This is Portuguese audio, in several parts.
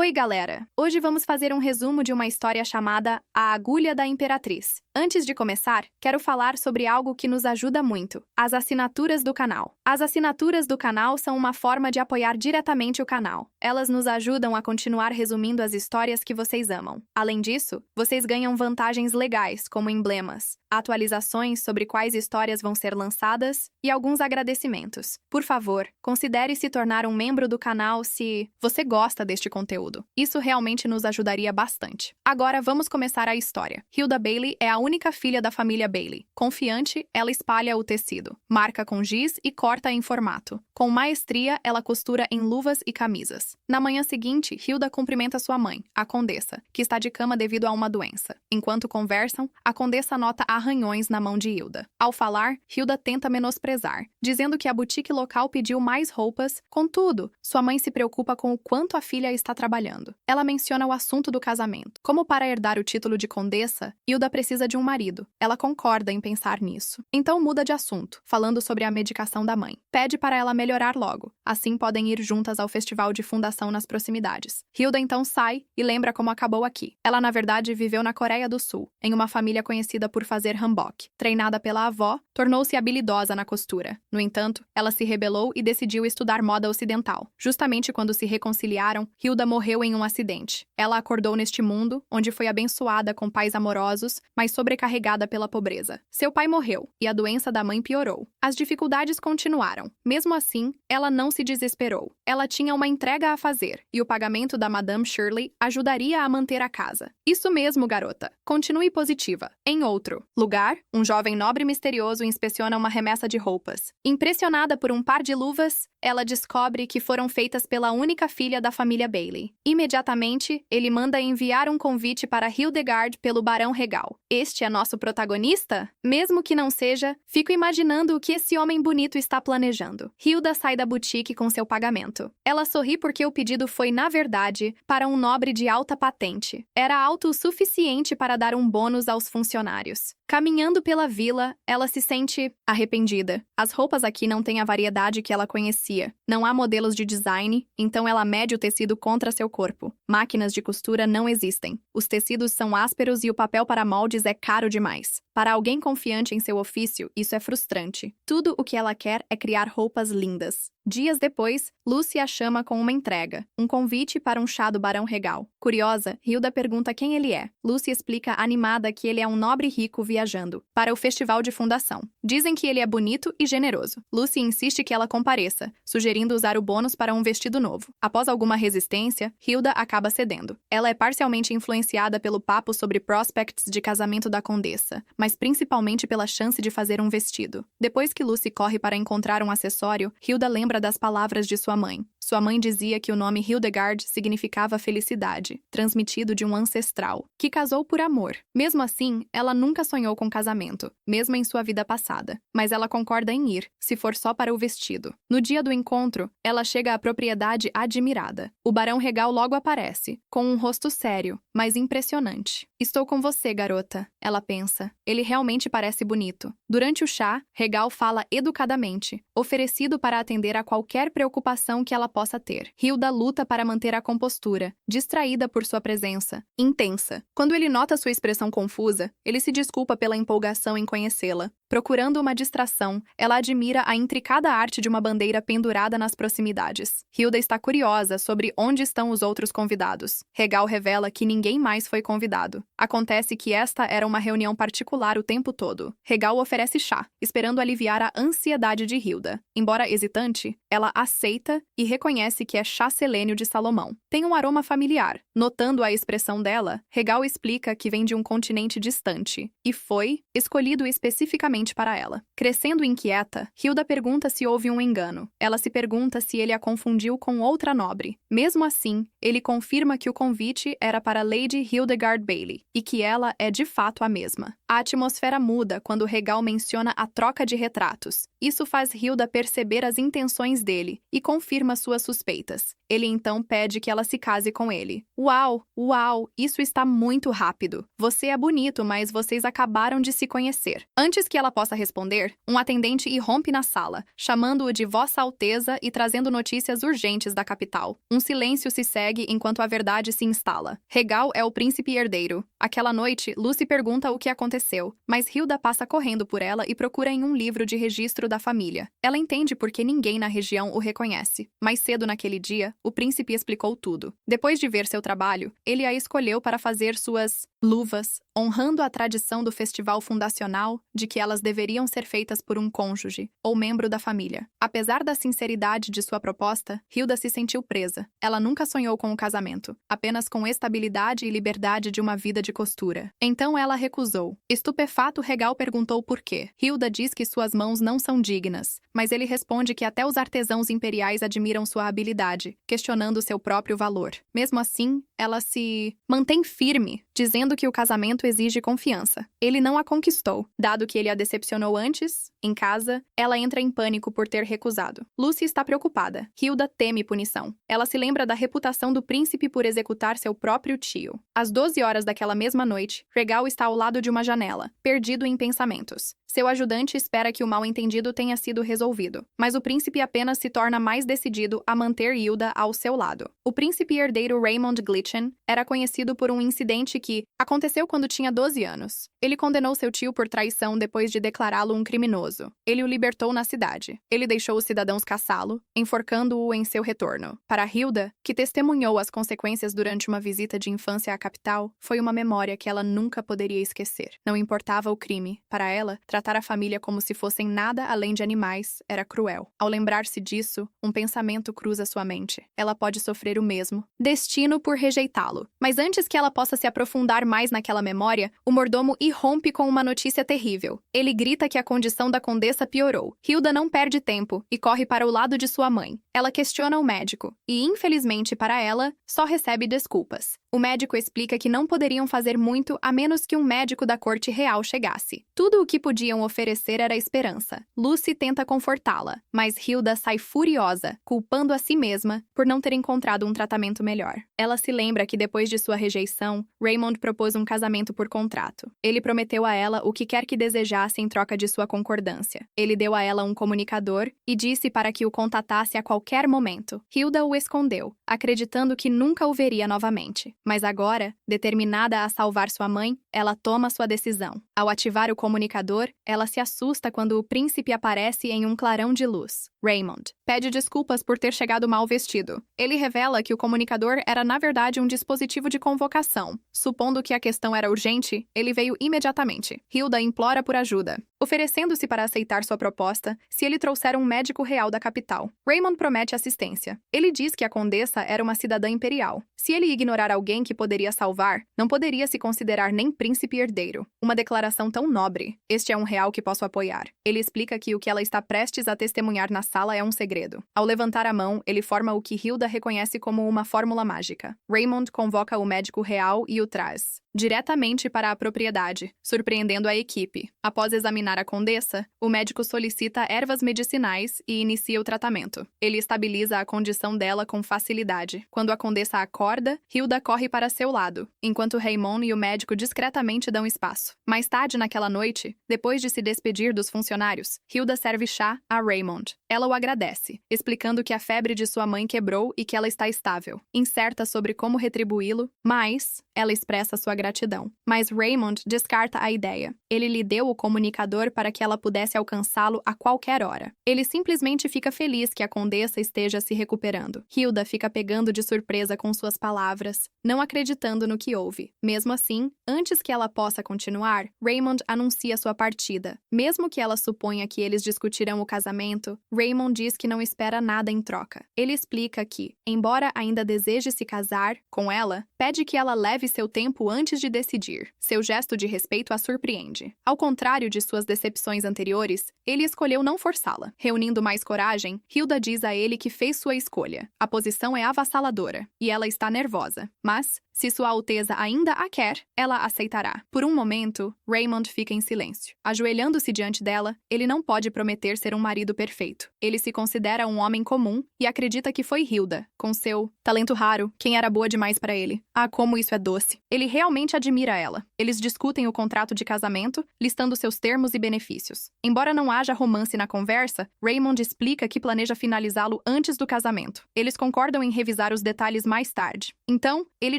Oi, galera! Hoje vamos fazer um resumo de uma história chamada A Agulha da Imperatriz. Antes de começar, quero falar sobre algo que nos ajuda muito: as assinaturas do canal. As assinaturas do canal são uma forma de apoiar diretamente o canal. Elas nos ajudam a continuar resumindo as histórias que vocês amam. Além disso, vocês ganham vantagens legais, como emblemas, atualizações sobre quais histórias vão ser lançadas e alguns agradecimentos. Por favor, considere se tornar um membro do canal se você gosta deste conteúdo. Isso realmente nos ajudaria bastante. Agora vamos começar a história. Hilda Bailey é a única filha da família Bailey. Confiante, ela espalha o tecido, marca com giz e corta em formato. Com maestria, ela costura em luvas e camisas. Na manhã seguinte, Hilda cumprimenta sua mãe, a condessa, que está de cama devido a uma doença. Enquanto conversam, a condessa nota arranhões na mão de Hilda. Ao falar, Hilda tenta menosprezar, dizendo que a boutique local pediu mais roupas. Contudo, sua mãe se preocupa com o quanto a filha está trabalhando. Ela menciona o assunto do casamento. Como para herdar o título de condessa, Hilda precisa de um marido. Ela concorda em pensar nisso. Então muda de assunto, falando sobre a medicação da mãe. Pede para ela melhorar logo. Assim podem ir juntas ao festival de fundação nas proximidades. Hilda então sai e lembra como acabou aqui. Ela, na verdade, viveu na Coreia do Sul, em uma família conhecida por fazer hanbok. Treinada pela avó, tornou-se habilidosa na costura. No entanto, ela se rebelou e decidiu estudar moda ocidental. Justamente quando se reconciliaram, Hilda morreu em um acidente. Ela acordou neste mundo, onde foi abençoada com pais amorosos, mas sobrecarregada pela pobreza. Seu pai morreu, e a doença da mãe piorou. As dificuldades continuaram. Mesmo assim, ela não se desesperou. Ela tinha uma entrega a fazer, e o pagamento da Madame Shirley ajudaria a manter a casa. Isso mesmo, garota. Continue positiva. Em outro lugar, um jovem nobre misterioso inspeciona uma remessa de roupas. Impressionada por um par de luvas, ela descobre que foram feitas pela única filha da família Bailey. Imediatamente, ele manda enviar um convite para Hildegard pelo Barão Regal. Este é nosso protagonista? Mesmo que não seja, fico imaginando o que esse homem bonito está planejando. Hilda sai da boutique com seu pagamento. Ela sorri porque o pedido foi, na verdade, para um nobre de alta patente. Era alto o suficiente para dar um bônus aos funcionários. Caminhando pela vila, ela se sente arrependida. As roupas aqui não têm a variedade que ela conhecia. Não há modelos de design, então ela mede o tecido contra seu corpo. Máquinas de costura não existem. Os tecidos são ásperos e o papel para moldes é caro demais. Para alguém confiante em seu ofício, isso é frustrante. Tudo o que ela quer é criar roupas lindas. Dias depois, Lucy a chama com uma entrega, um convite para um chá do Barão Regal. Curiosa, Hilda pergunta quem ele é. Lucy explica animada que ele é um nobre rico viajando para o festival de fundação. Dizem que ele é bonito e generoso. Lucy insiste que ela compareça, sugerindo usar o bônus para um vestido novo. Após alguma resistência, Hilda acaba cedendo. Ela é parcialmente influenciada pelo papo sobre prospects de casamento da condessa, mas principalmente pela chance de fazer um vestido. Depois que Lucy corre para encontrar um acessório, Hilda lembra das palavras de sua mãe. Sua mãe dizia que o nome Hildegard significava felicidade, transmitido de um ancestral, que casou por amor. Mesmo assim, ela nunca sonhou com casamento, mesmo em sua vida passada. Mas ela concorda em ir, se for só para o vestido. No dia do encontro, ela chega à propriedade admirada. O Barão Regal logo aparece, com um rosto sério, mas impressionante. Estou com você, garota, ela pensa. Ele realmente parece bonito. Durante o chá, Regal fala educadamente, oferecido para atender a qualquer preocupação que ela possa ter. Hilda luta para manter a compostura, distraída por sua presença, intensa. Quando ele nota sua expressão confusa, ele se desculpa pela empolgação em conhecê-la. Procurando uma distração, ela admira a intricada arte de uma bandeira pendurada nas proximidades. Hilda está curiosa sobre onde estão os outros convidados. Regal revela que ninguém mais foi convidado. Acontece que esta era uma reunião particular o tempo todo. Regal oferece chá, esperando aliviar a ansiedade de Hilda. Embora hesitante, ela aceita e reconhece que é chá selênio de Salomão. Tem um aroma familiar. Notando a expressão dela, Regal explica que vem de um continente distante e foi escolhido especificamente para ela. Crescendo inquieta, Hilda pergunta se houve um engano. Ela se pergunta se ele a confundiu com outra nobre. Mesmo assim, ele confirma que o convite era para Lady Hildegard Bailey e que ela é de fato a mesma. A atmosfera muda quando Regal menciona a troca de retratos. Isso faz Hilda perceber as intenções dele e confirma suas suspeitas. Ele então pede que ela se case com ele. Uau, uau, isso está muito rápido. Você é bonito, mas vocês acabaram de se conhecer. Antes que ela possa responder, um atendente irrompe na sala, chamando-o de Vossa Alteza e trazendo notícias urgentes da capital. Um silêncio se segue enquanto a verdade se instala. Regal é o príncipe herdeiro. Aquela noite, Lucy pergunta o que aconteceu, mas Hilda passa correndo por ela e procura em um livro de registro da família. Ela entende por que ninguém na região o reconhece. Mais cedo naquele dia, o príncipe explicou tudo. Depois de ver seu trabalho, ele a escolheu para fazer suas luvas, honrando a tradição do festival fundacional de que elas deveriam ser feitas por um cônjuge ou membro da família. Apesar da sinceridade de sua proposta, Hilda se sentiu presa. Ela nunca sonhou com o casamento, apenas com estabilidade e liberdade de uma vida de costura. Então ela recusou. Estupefato, Regal perguntou por quê. Hilda diz que suas mãos não são dignas, mas ele responde que até os artesãos imperiais admiram sua habilidade, questionando seu próprio valor. Mesmo assim, ela se mantém firme, dizendo que o casamento exige confiança. Ele não a conquistou, dado que ele a decepcionou antes. Em casa, ela entra em pânico por ter recusado. Lucy está preocupada. Hilda teme punição. Ela se lembra da reputação do príncipe por executar seu próprio tio. Às 12 horas daquela mesma noite, Regal está ao lado de uma janela, perdido em pensamentos. Seu ajudante espera que o mal-entendido tenha sido resolvido, mas o príncipe apenas se torna mais decidido a manter Hilda ao seu lado. O príncipe herdeiro Raymond Glitchen era conhecido por um incidente que aconteceu quando tinha 12 anos. Ele condenou seu tio por traição depois de declará-lo um criminoso. Ele o libertou na cidade. Ele deixou os cidadãos caçá-lo, enforcando-o em seu retorno. Para Hilda, que testemunhou as consequências durante uma visita de infância à capital, foi uma memória que ela nunca poderia esquecer. Não importava o crime. Para ela, tratar a família como se fossem nada além de animais era cruel. Ao lembrar-se disso, um pensamento cruza sua mente. Ela pode sofrer o mesmo destino por rejeitá-lo. Mas antes que ela possa se aprofundar mais naquela memória, o mordomo irrompe com uma notícia terrível. Ele grita que a condição da condessa piorou. Hilda não perde tempo e corre para o lado de sua mãe. Ela questiona o médico e, infelizmente para ela, só recebe desculpas. O médico explica que não poderiam fazer muito a menos que um médico da corte real chegasse. Tudo o que podiam oferecer era esperança. Lucy tenta confortá-la, mas Hilda sai furiosa, culpando a si mesma por não ter encontrado um tratamento melhor. Ela se lembra que depois de sua rejeição, Raymond propôs um casamento por contrato. Ele prometeu a ela o que quer que desejasse em troca de sua concordância. Ele deu a ela um comunicador e disse para que o contatasse a qualquer momento. Hilda o escondeu, acreditando que nunca o veria novamente. Mas agora, determinada a salvar sua mãe, ela toma sua decisão. Ao ativar o comunicador, ela se assusta quando o príncipe aparece em um clarão de luz. Raymond pede desculpas por ter chegado mal vestido. Ele revela que o comunicador era na verdade um dispositivo de convocação. Supondo que a questão era urgente, ele veio imediatamente. Hilda implora por ajuda, oferecendo-se para aceitar sua proposta se ele trouxer um médico real da capital. Raymond promete assistência. Ele diz que a condessa era uma cidadã imperial. Se ele ignorar alguém que poderia salvar, não poderia se considerar nem príncipe herdeiro. Uma declaração tão nobre. Este é um real que posso apoiar. Ele explica que o que ela está prestes a testemunhar na sala é um segredo. Ao levantar a mão, ele forma o que Hilda reconhece como uma fórmula mágica. Raymond convoca o médico real e o traz diretamente para a propriedade, surpreendendo a equipe. Após examinar a condessa, o médico solicita ervas medicinais e inicia o tratamento. Ele estabiliza a condição dela com facilidade. Quando a condessa acorda, Hilda corre para seu lado, enquanto Raymond e o médico discretamente dão espaço. Mais tarde naquela noite, depois de se despedir dos funcionários, Hilda serve chá a Raymond. Ela o agradece, explicando que a febre de sua mãe quebrou e que ela está estável. Incerta sobre como retribuí-lo, mas ela expressa sua gratidão. Mas Raymond descarta a ideia. Ele lhe deu o comunicador para que ela pudesse alcançá-lo a qualquer hora. Ele simplesmente fica feliz que a condessa esteja se recuperando. Hilda fica pegando de surpresa com suas palavras, não acreditando no que ouve. Mesmo assim, antes que ela possa continuar, Raymond anuncia sua partida. Mesmo que ela suponha que eles discutirão o casamento, Raymond diz que não espera nada em troca. Ele explica que, embora ainda deseje se casar com ela, pede que ela leve seu tempo antes de decidir. Seu gesto de respeito a surpreende. Ao contrário de suas decepções anteriores, ele escolheu não forçá-la. Reunindo mais coragem, Hilda diz a ele que fez sua escolha. A posição é avassaladora, e ela está nervosa. Mas, se Sua Alteza ainda a quer, ela aceitará. Por um momento, Raymond fica em silêncio. Ajoelhando-se diante dela, ele não pode prometer ser um marido perfeito. Ele se considera um homem comum e acredita que foi Hilda, com seu talento raro, quem era boa demais para ele. Ah, como isso é doce. Ele realmente admira ela. Eles discutem o contrato de casamento, listando seus termos e benefícios. Embora não haja romance na conversa, Raymond explica que planeja finalizá-lo antes do casamento. Eles concordam em revisar os detalhes mais tarde. Então, ele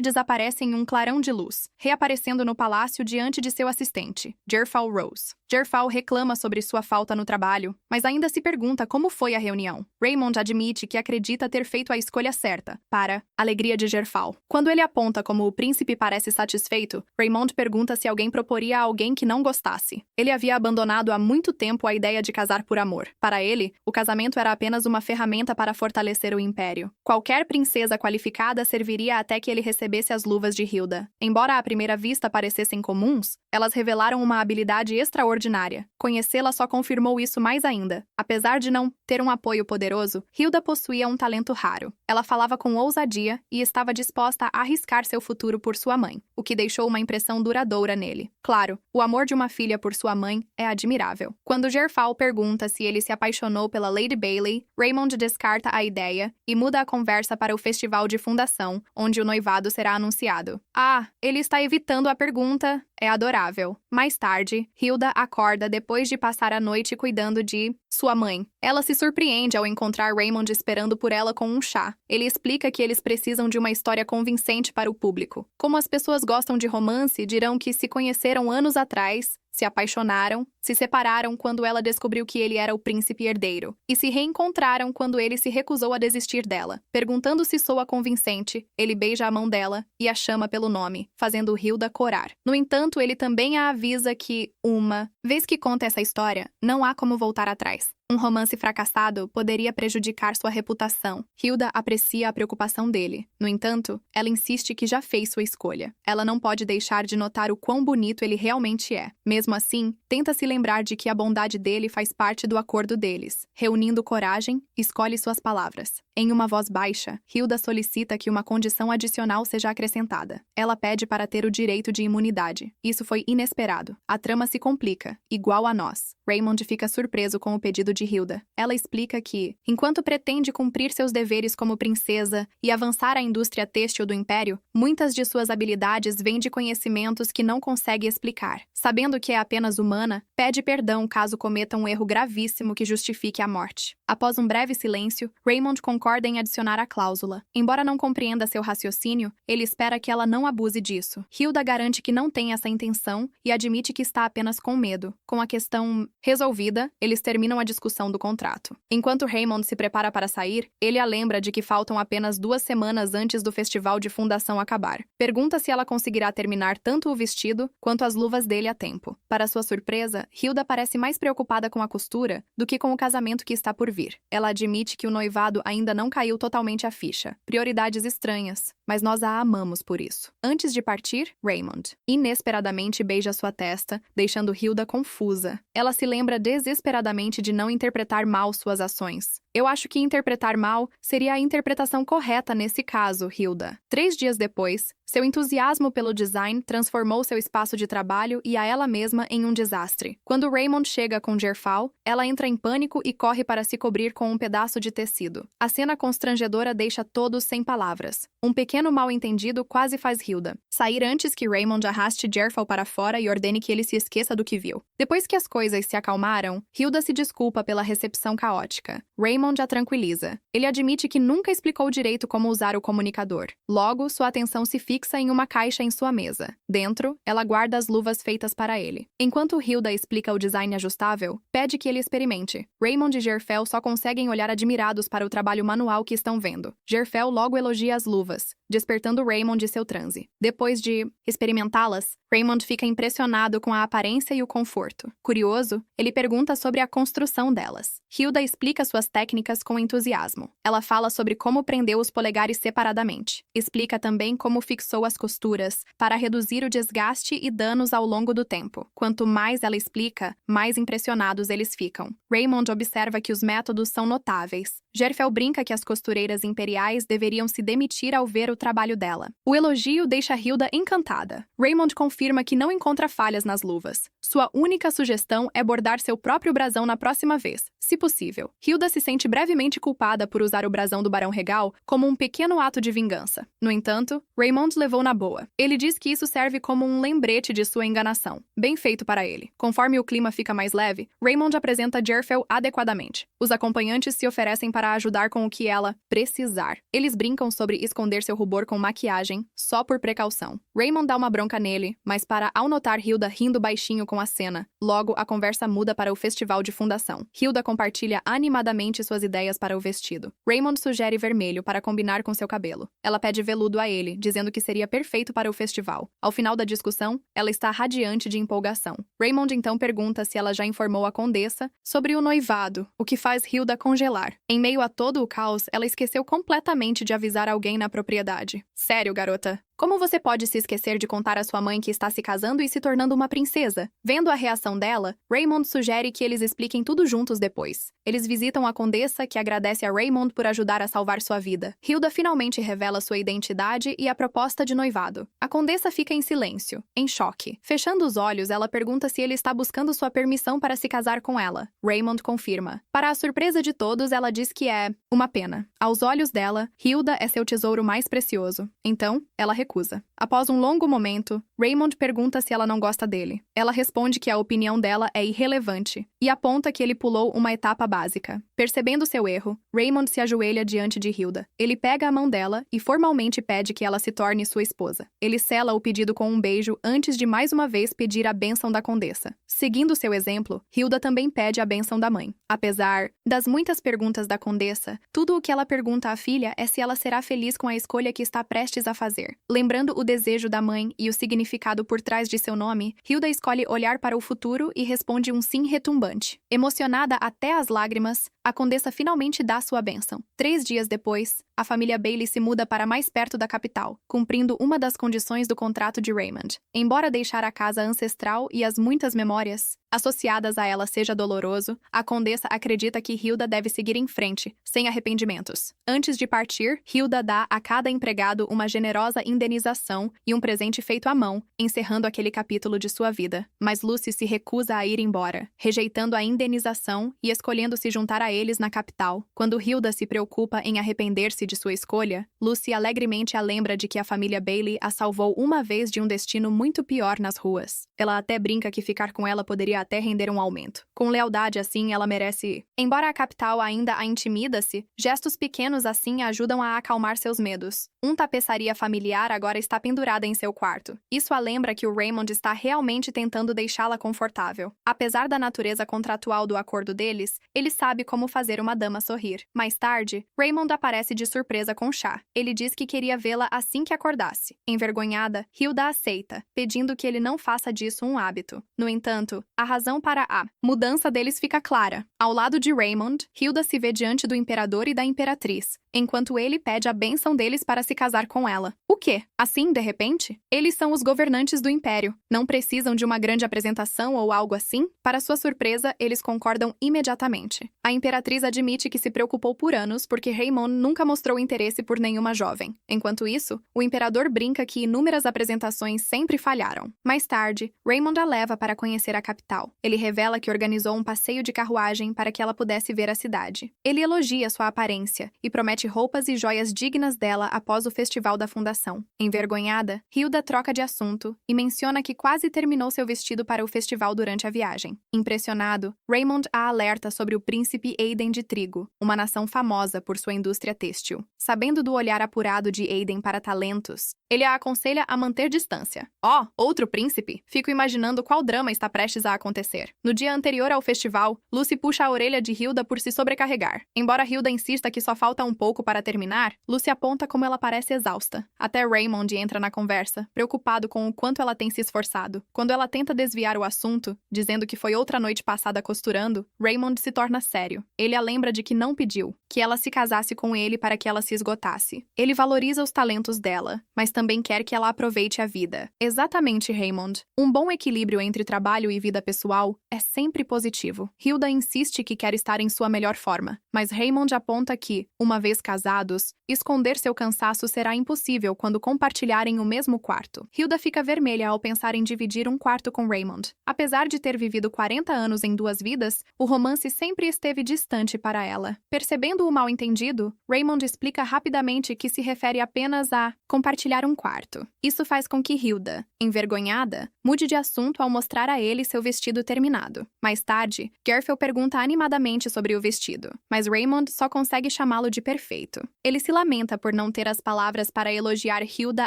desaparece em um clarão de luz, reaparecendo no palácio diante de seu assistente, Jerfal Rose. Jerfal reclama sobre sua falta no trabalho, mas ainda se pergunta como foi a reunião. Raymond admite que acredita ter feito a escolha certa, para alegria de Jerfal. Quando ele aponta como o príncipe parece satisfeito, Raymond pergunta se alguém proporia a alguém que não gostasse. Ele havia abandonado há muito tempo a ideia de casar por amor. Para ele, o casamento era apenas uma ferramenta para fortalecer o império. Qualquer princesa qualificada serviria até que ele recebesse as luvas de Hilda. Embora à primeira vista parecessem comuns, elas revelaram uma habilidade extraordinária. Conhecê-la só confirmou isso mais ainda. Apesar de não ter um apoio poderoso, Hilda possuía um talento raro. Ela falava com ousadia e estava disposta a arriscar seu futuro por sua mãe, o que deixou uma impressão duradoura nele. Claro, o amor de uma filha por sua mãe é admirável. Quando Jerfal pergunta se ele se apaixonou pela Lady Bailey, Raymond descarta a ideia e muda a conversa para o festival de fundação, onde o noivado será anunciado. Ah, ele está evitando a pergunta. É adorável. Mais tarde, Hilda acorda depois de passar a noite cuidando de sua mãe. Ela se surpreende ao encontrar Raymond esperando por ela com um chá. Ele explica que eles precisam de uma história convincente para o público. Como as pessoas gostam de romance, dirão que se conheceram anos atrás, se apaixonaram, se separaram quando ela descobriu que ele era o príncipe herdeiro, e se reencontraram quando ele se recusou a desistir dela. Perguntando se soa convincente, ele beija a mão dela e a chama pelo nome, fazendo Hilda corar. No entanto, ele também a avisa que, uma vez que conta essa história, não há como voltar atrás. Um romance fracassado poderia prejudicar sua reputação. Hilda aprecia a preocupação dele. No entanto, ela insiste que já fez sua escolha. Ela não pode deixar de notar o quão bonito ele realmente é. Mesmo assim, tenta se lembrar de que a bondade dele faz parte do acordo deles. Reunindo coragem, escolhe suas palavras. Em uma voz baixa, Hilda solicita que uma condição adicional seja acrescentada. Ela pede para ter o direito de imunidade. Isso foi inesperado. A trama se complica, igual a nós. Raymond fica surpreso com o pedido de Hilda. Ela explica que, enquanto pretende cumprir seus deveres como princesa e avançar a indústria têxtil do império, muitas de suas habilidades vêm de conhecimentos que não consegue explicar. Sabendo que é apenas humana, pede perdão caso cometa um erro gravíssimo que justifique a morte. Após um breve silêncio, Raymond concorda em adicionar a cláusula. Embora não compreenda seu raciocínio, ele espera que ela não abuse disso. Hilda garante que não tem essa intenção e admite que está apenas com medo. Com a questão resolvida, eles terminam a discussão do contrato. Enquanto Raymond se prepara para sair, ele a lembra de que faltam apenas 2 semanas antes do festival de fundação acabar. Pergunta se ela conseguirá terminar tanto o vestido quanto as luvas dele a tempo. Para sua surpresa, Hilda parece mais preocupada com a costura do que com o casamento que está por vir. Ela admite que o noivado ainda não caiu totalmente a ficha. Prioridades estranhas, mas nós a amamos por isso. Antes de partir, Raymond inesperadamente beija sua testa, deixando Hilda confusa. Ela se lembra desesperadamente de não interpretar mal suas ações. Eu acho que interpretar mal seria a interpretação correta nesse caso, Hilda. 3 dias depois, seu entusiasmo pelo design transformou seu espaço de trabalho e a ela mesma em um desastre. Quando Raymond chega com Jerfal, ela entra em pânico e corre para se cobrir com um pedaço de tecido. A cena constrangedora deixa todos sem palavras. Um pequeno mal-entendido quase faz Hilda sair antes que Raymond arraste Jerfal para fora e ordene que ele se esqueça do que viu. Depois que as coisas se acalmaram, Hilda se desculpa pela recepção caótica. Raymond a tranquiliza. Ele admite que nunca explicou direito como usar o comunicador. Logo, sua atenção se fixa em uma caixa em sua mesa. Dentro, ela guarda as luvas feitas para ele. Enquanto Hilda explica o design ajustável, pede que ele experimente. Raymond e Jerfel só conseguem olhar admirados para o trabalho manual que estão vendo. Jerfel logo elogia as luvas, despertando Raymond de seu transe. Depois de experimentá-las, Raymond fica impressionado com a aparência e o conforto. Curioso, ele pergunta sobre a construção delas. Hilda explica suas técnicas técnicas com entusiasmo. Ela fala sobre como prendeu os polegares separadamente. Explica também como fixou as costuras para reduzir o desgaste e danos ao longo do tempo. Quanto mais ela explica, mais impressionados eles ficam. Raymond observa que os métodos são notáveis. Jerfel brinca que as costureiras imperiais deveriam se demitir ao ver o trabalho dela. O elogio deixa Hilda encantada. Raymond confirma que não encontra falhas nas luvas. Sua única sugestão é bordar seu próprio brasão na próxima vez, se possível. Hilda se sente brevemente culpada por usar o brasão do Barão Regal como um pequeno ato de vingança. No entanto, Raymond levou na boa. Ele diz que isso serve como um lembrete de sua enganação. Bem feito para ele. Conforme o clima fica mais leve, Raymond apresenta Jerfel adequadamente. Os acompanhantes se oferecem para ajudar com o que ela precisar. Eles brincam sobre esconder seu rubor com maquiagem, só por precaução. Raymond dá uma bronca nele, mas ao notar Hilda rindo baixinho com a cena, logo a conversa muda para o festival de fundação. Hilda compartilha animadamente suas ideias para o vestido. Raymond sugere vermelho para combinar com seu cabelo. Ela pede veludo a ele, dizendo que seria perfeito para o festival. Ao final da discussão, ela está radiante de empolgação. Raymond então pergunta se ela já informou a condessa sobre o noivado, o que faz Hilda congelar. Em meio a todo o caos, ela esqueceu completamente de avisar alguém na propriedade. Sério, garota? Como você pode se esquecer de contar à sua mãe que está se casando e se tornando uma princesa? Vendo a reação dela, Raymond sugere que eles expliquem tudo juntos depois. Eles visitam a condessa, que agradece a Raymond por ajudar a salvar sua vida. Hilda finalmente revela sua identidade e a proposta de noivado. A condessa fica em silêncio, em choque. Fechando os olhos, ela pergunta se ele está buscando sua permissão para se casar com ela. Raymond confirma. Para a surpresa de todos, ela diz que é uma pena. Aos olhos dela, Hilda é seu tesouro mais precioso. Então, ela recusa. Após um longo momento, Raymond pergunta se ela não gosta dele. Ela responde que a opinião dela é irrelevante e aponta que ele pulou uma etapa básica. Percebendo seu erro, Raymond se ajoelha diante de Hilda. Ele pega a mão dela e formalmente pede que ela se torne sua esposa. Ele sela o pedido com um beijo antes de mais uma vez pedir a bênção da condessa. Seguindo seu exemplo, Hilda também pede a bênção da mãe. Apesar das muitas perguntas da condessa, tudo o que ela pergunta à filha é se ela será feliz com a escolha que está prestes a fazer. Lembrando o desejo da mãe e o significado por trás de seu nome, Hilda escolhe olhar para o futuro e responde um sim retumbante. Emocionada até as lágrimas, a condessa finalmente dá sua bênção. 3 dias depois, a família Bailey se muda para mais perto da capital, cumprindo uma das condições do contrato de Raymond. Embora deixar a casa ancestral e as muitas memórias associadas a ela seja doloroso, a condessa acredita que Hilda deve seguir em frente, sem arrependimentos. Antes de partir, Hilda dá a cada empregado uma generosa indenização e um presente feito à mão, encerrando aquele capítulo de sua vida. Mas Lucy se recusa a ir embora, rejeitando a indenização e escolhendo se juntar a eles na capital. Quando Hilda se preocupa em arrepender-se de sua escolha, Lucy alegremente a lembra de que a família Bailey a salvou uma vez de um destino muito pior nas ruas. Ela até brinca que ficar com ela poderia até render um aumento. Com lealdade assim, ela merece. Embora a capital ainda a intimida-se, gestos pequenos assim a ajudam a acalmar seus medos. Tapeçaria familiar agora está pendurada em seu quarto. Isso a lembra que o Raymond está realmente tentando deixá-la confortável. Apesar da natureza contratual do acordo deles, ele sabe como fazer uma dama sorrir. Mais tarde, Raymond aparece de surpresa com chá. Ele diz que queria vê-la assim que acordasse. Envergonhada, Hilda aceita, pedindo que ele não faça disso um hábito. No entanto, a razão para a mudança deles fica clara. Ao lado de Raymond, Hilda se vê diante do imperador e da imperatriz, enquanto ele pede a bênção deles para se casar com ela. O quê? Assim, de repente? Eles são os governantes do império. Não precisam de uma grande apresentação ou algo assim? Para sua surpresa, eles concordam imediatamente. A imperatriz admite que se preocupou por anos porque Raymond nunca mostrou interesse por nenhuma jovem. Enquanto isso, o imperador brinca que inúmeras apresentações sempre falharam. Mais tarde, Raymond a leva para conhecer a capital. Ele revela que organizou um passeio de carruagem para que ela pudesse ver a cidade. Ele elogia sua aparência e promete roupas e joias dignas dela após o festival da fundação. Envergonhada, Hilda troca de assunto e menciona que quase terminou seu vestido para o festival durante a viagem. Impressionado, Raymond a alerta sobre o príncipe Aiden de Trigo, uma nação famosa por sua indústria têxtil. hostil. Sabendo do olhar apurado de Aiden para talentos, ele a aconselha a manter distância. Oh, outro príncipe? Fico imaginando qual drama está prestes a acontecer. No dia anterior ao festival, Lucy puxa a orelha de Hilda por se sobrecarregar. Embora Hilda insista que só falta um pouco para terminar, Lucy aponta como ela parece exausta. Até Raymond entra na conversa, preocupado com o quanto ela tem se esforçado. Quando ela tenta desviar o assunto, dizendo que foi outra noite passada costurando, Raymond se torna sério. Ele a lembra de que não pediu, que ela se casasse com ele para que ela se esgotasse. Ele valoriza os talentos dela, mas também quer que ela aproveite a vida. Exatamente, Raymond. Um bom equilíbrio entre trabalho e vida pessoal é sempre positivo. Hilda insiste que quer estar em sua melhor forma, mas Raymond aponta que, uma vez casados, esconder seu cansaço será impossível quando compartilharem o mesmo quarto. Hilda fica vermelha ao pensar em dividir um quarto com Raymond. Apesar de ter vivido 40 anos em duas vidas, o romance sempre esteve distante para ela. Percebendo o mal-entendido, Raymond explica rapidamente que se refere apenas a compartilhar um quarto. Isso faz com que Hilda, envergonhada, mude de assunto ao mostrar a ele seu vestido terminado. Mais tarde, Garfield pergunta animadamente sobre o vestido, mas Raymond só consegue chamá-lo de perfeito. Ele se lamenta por não ter as palavras para elogiar Hilda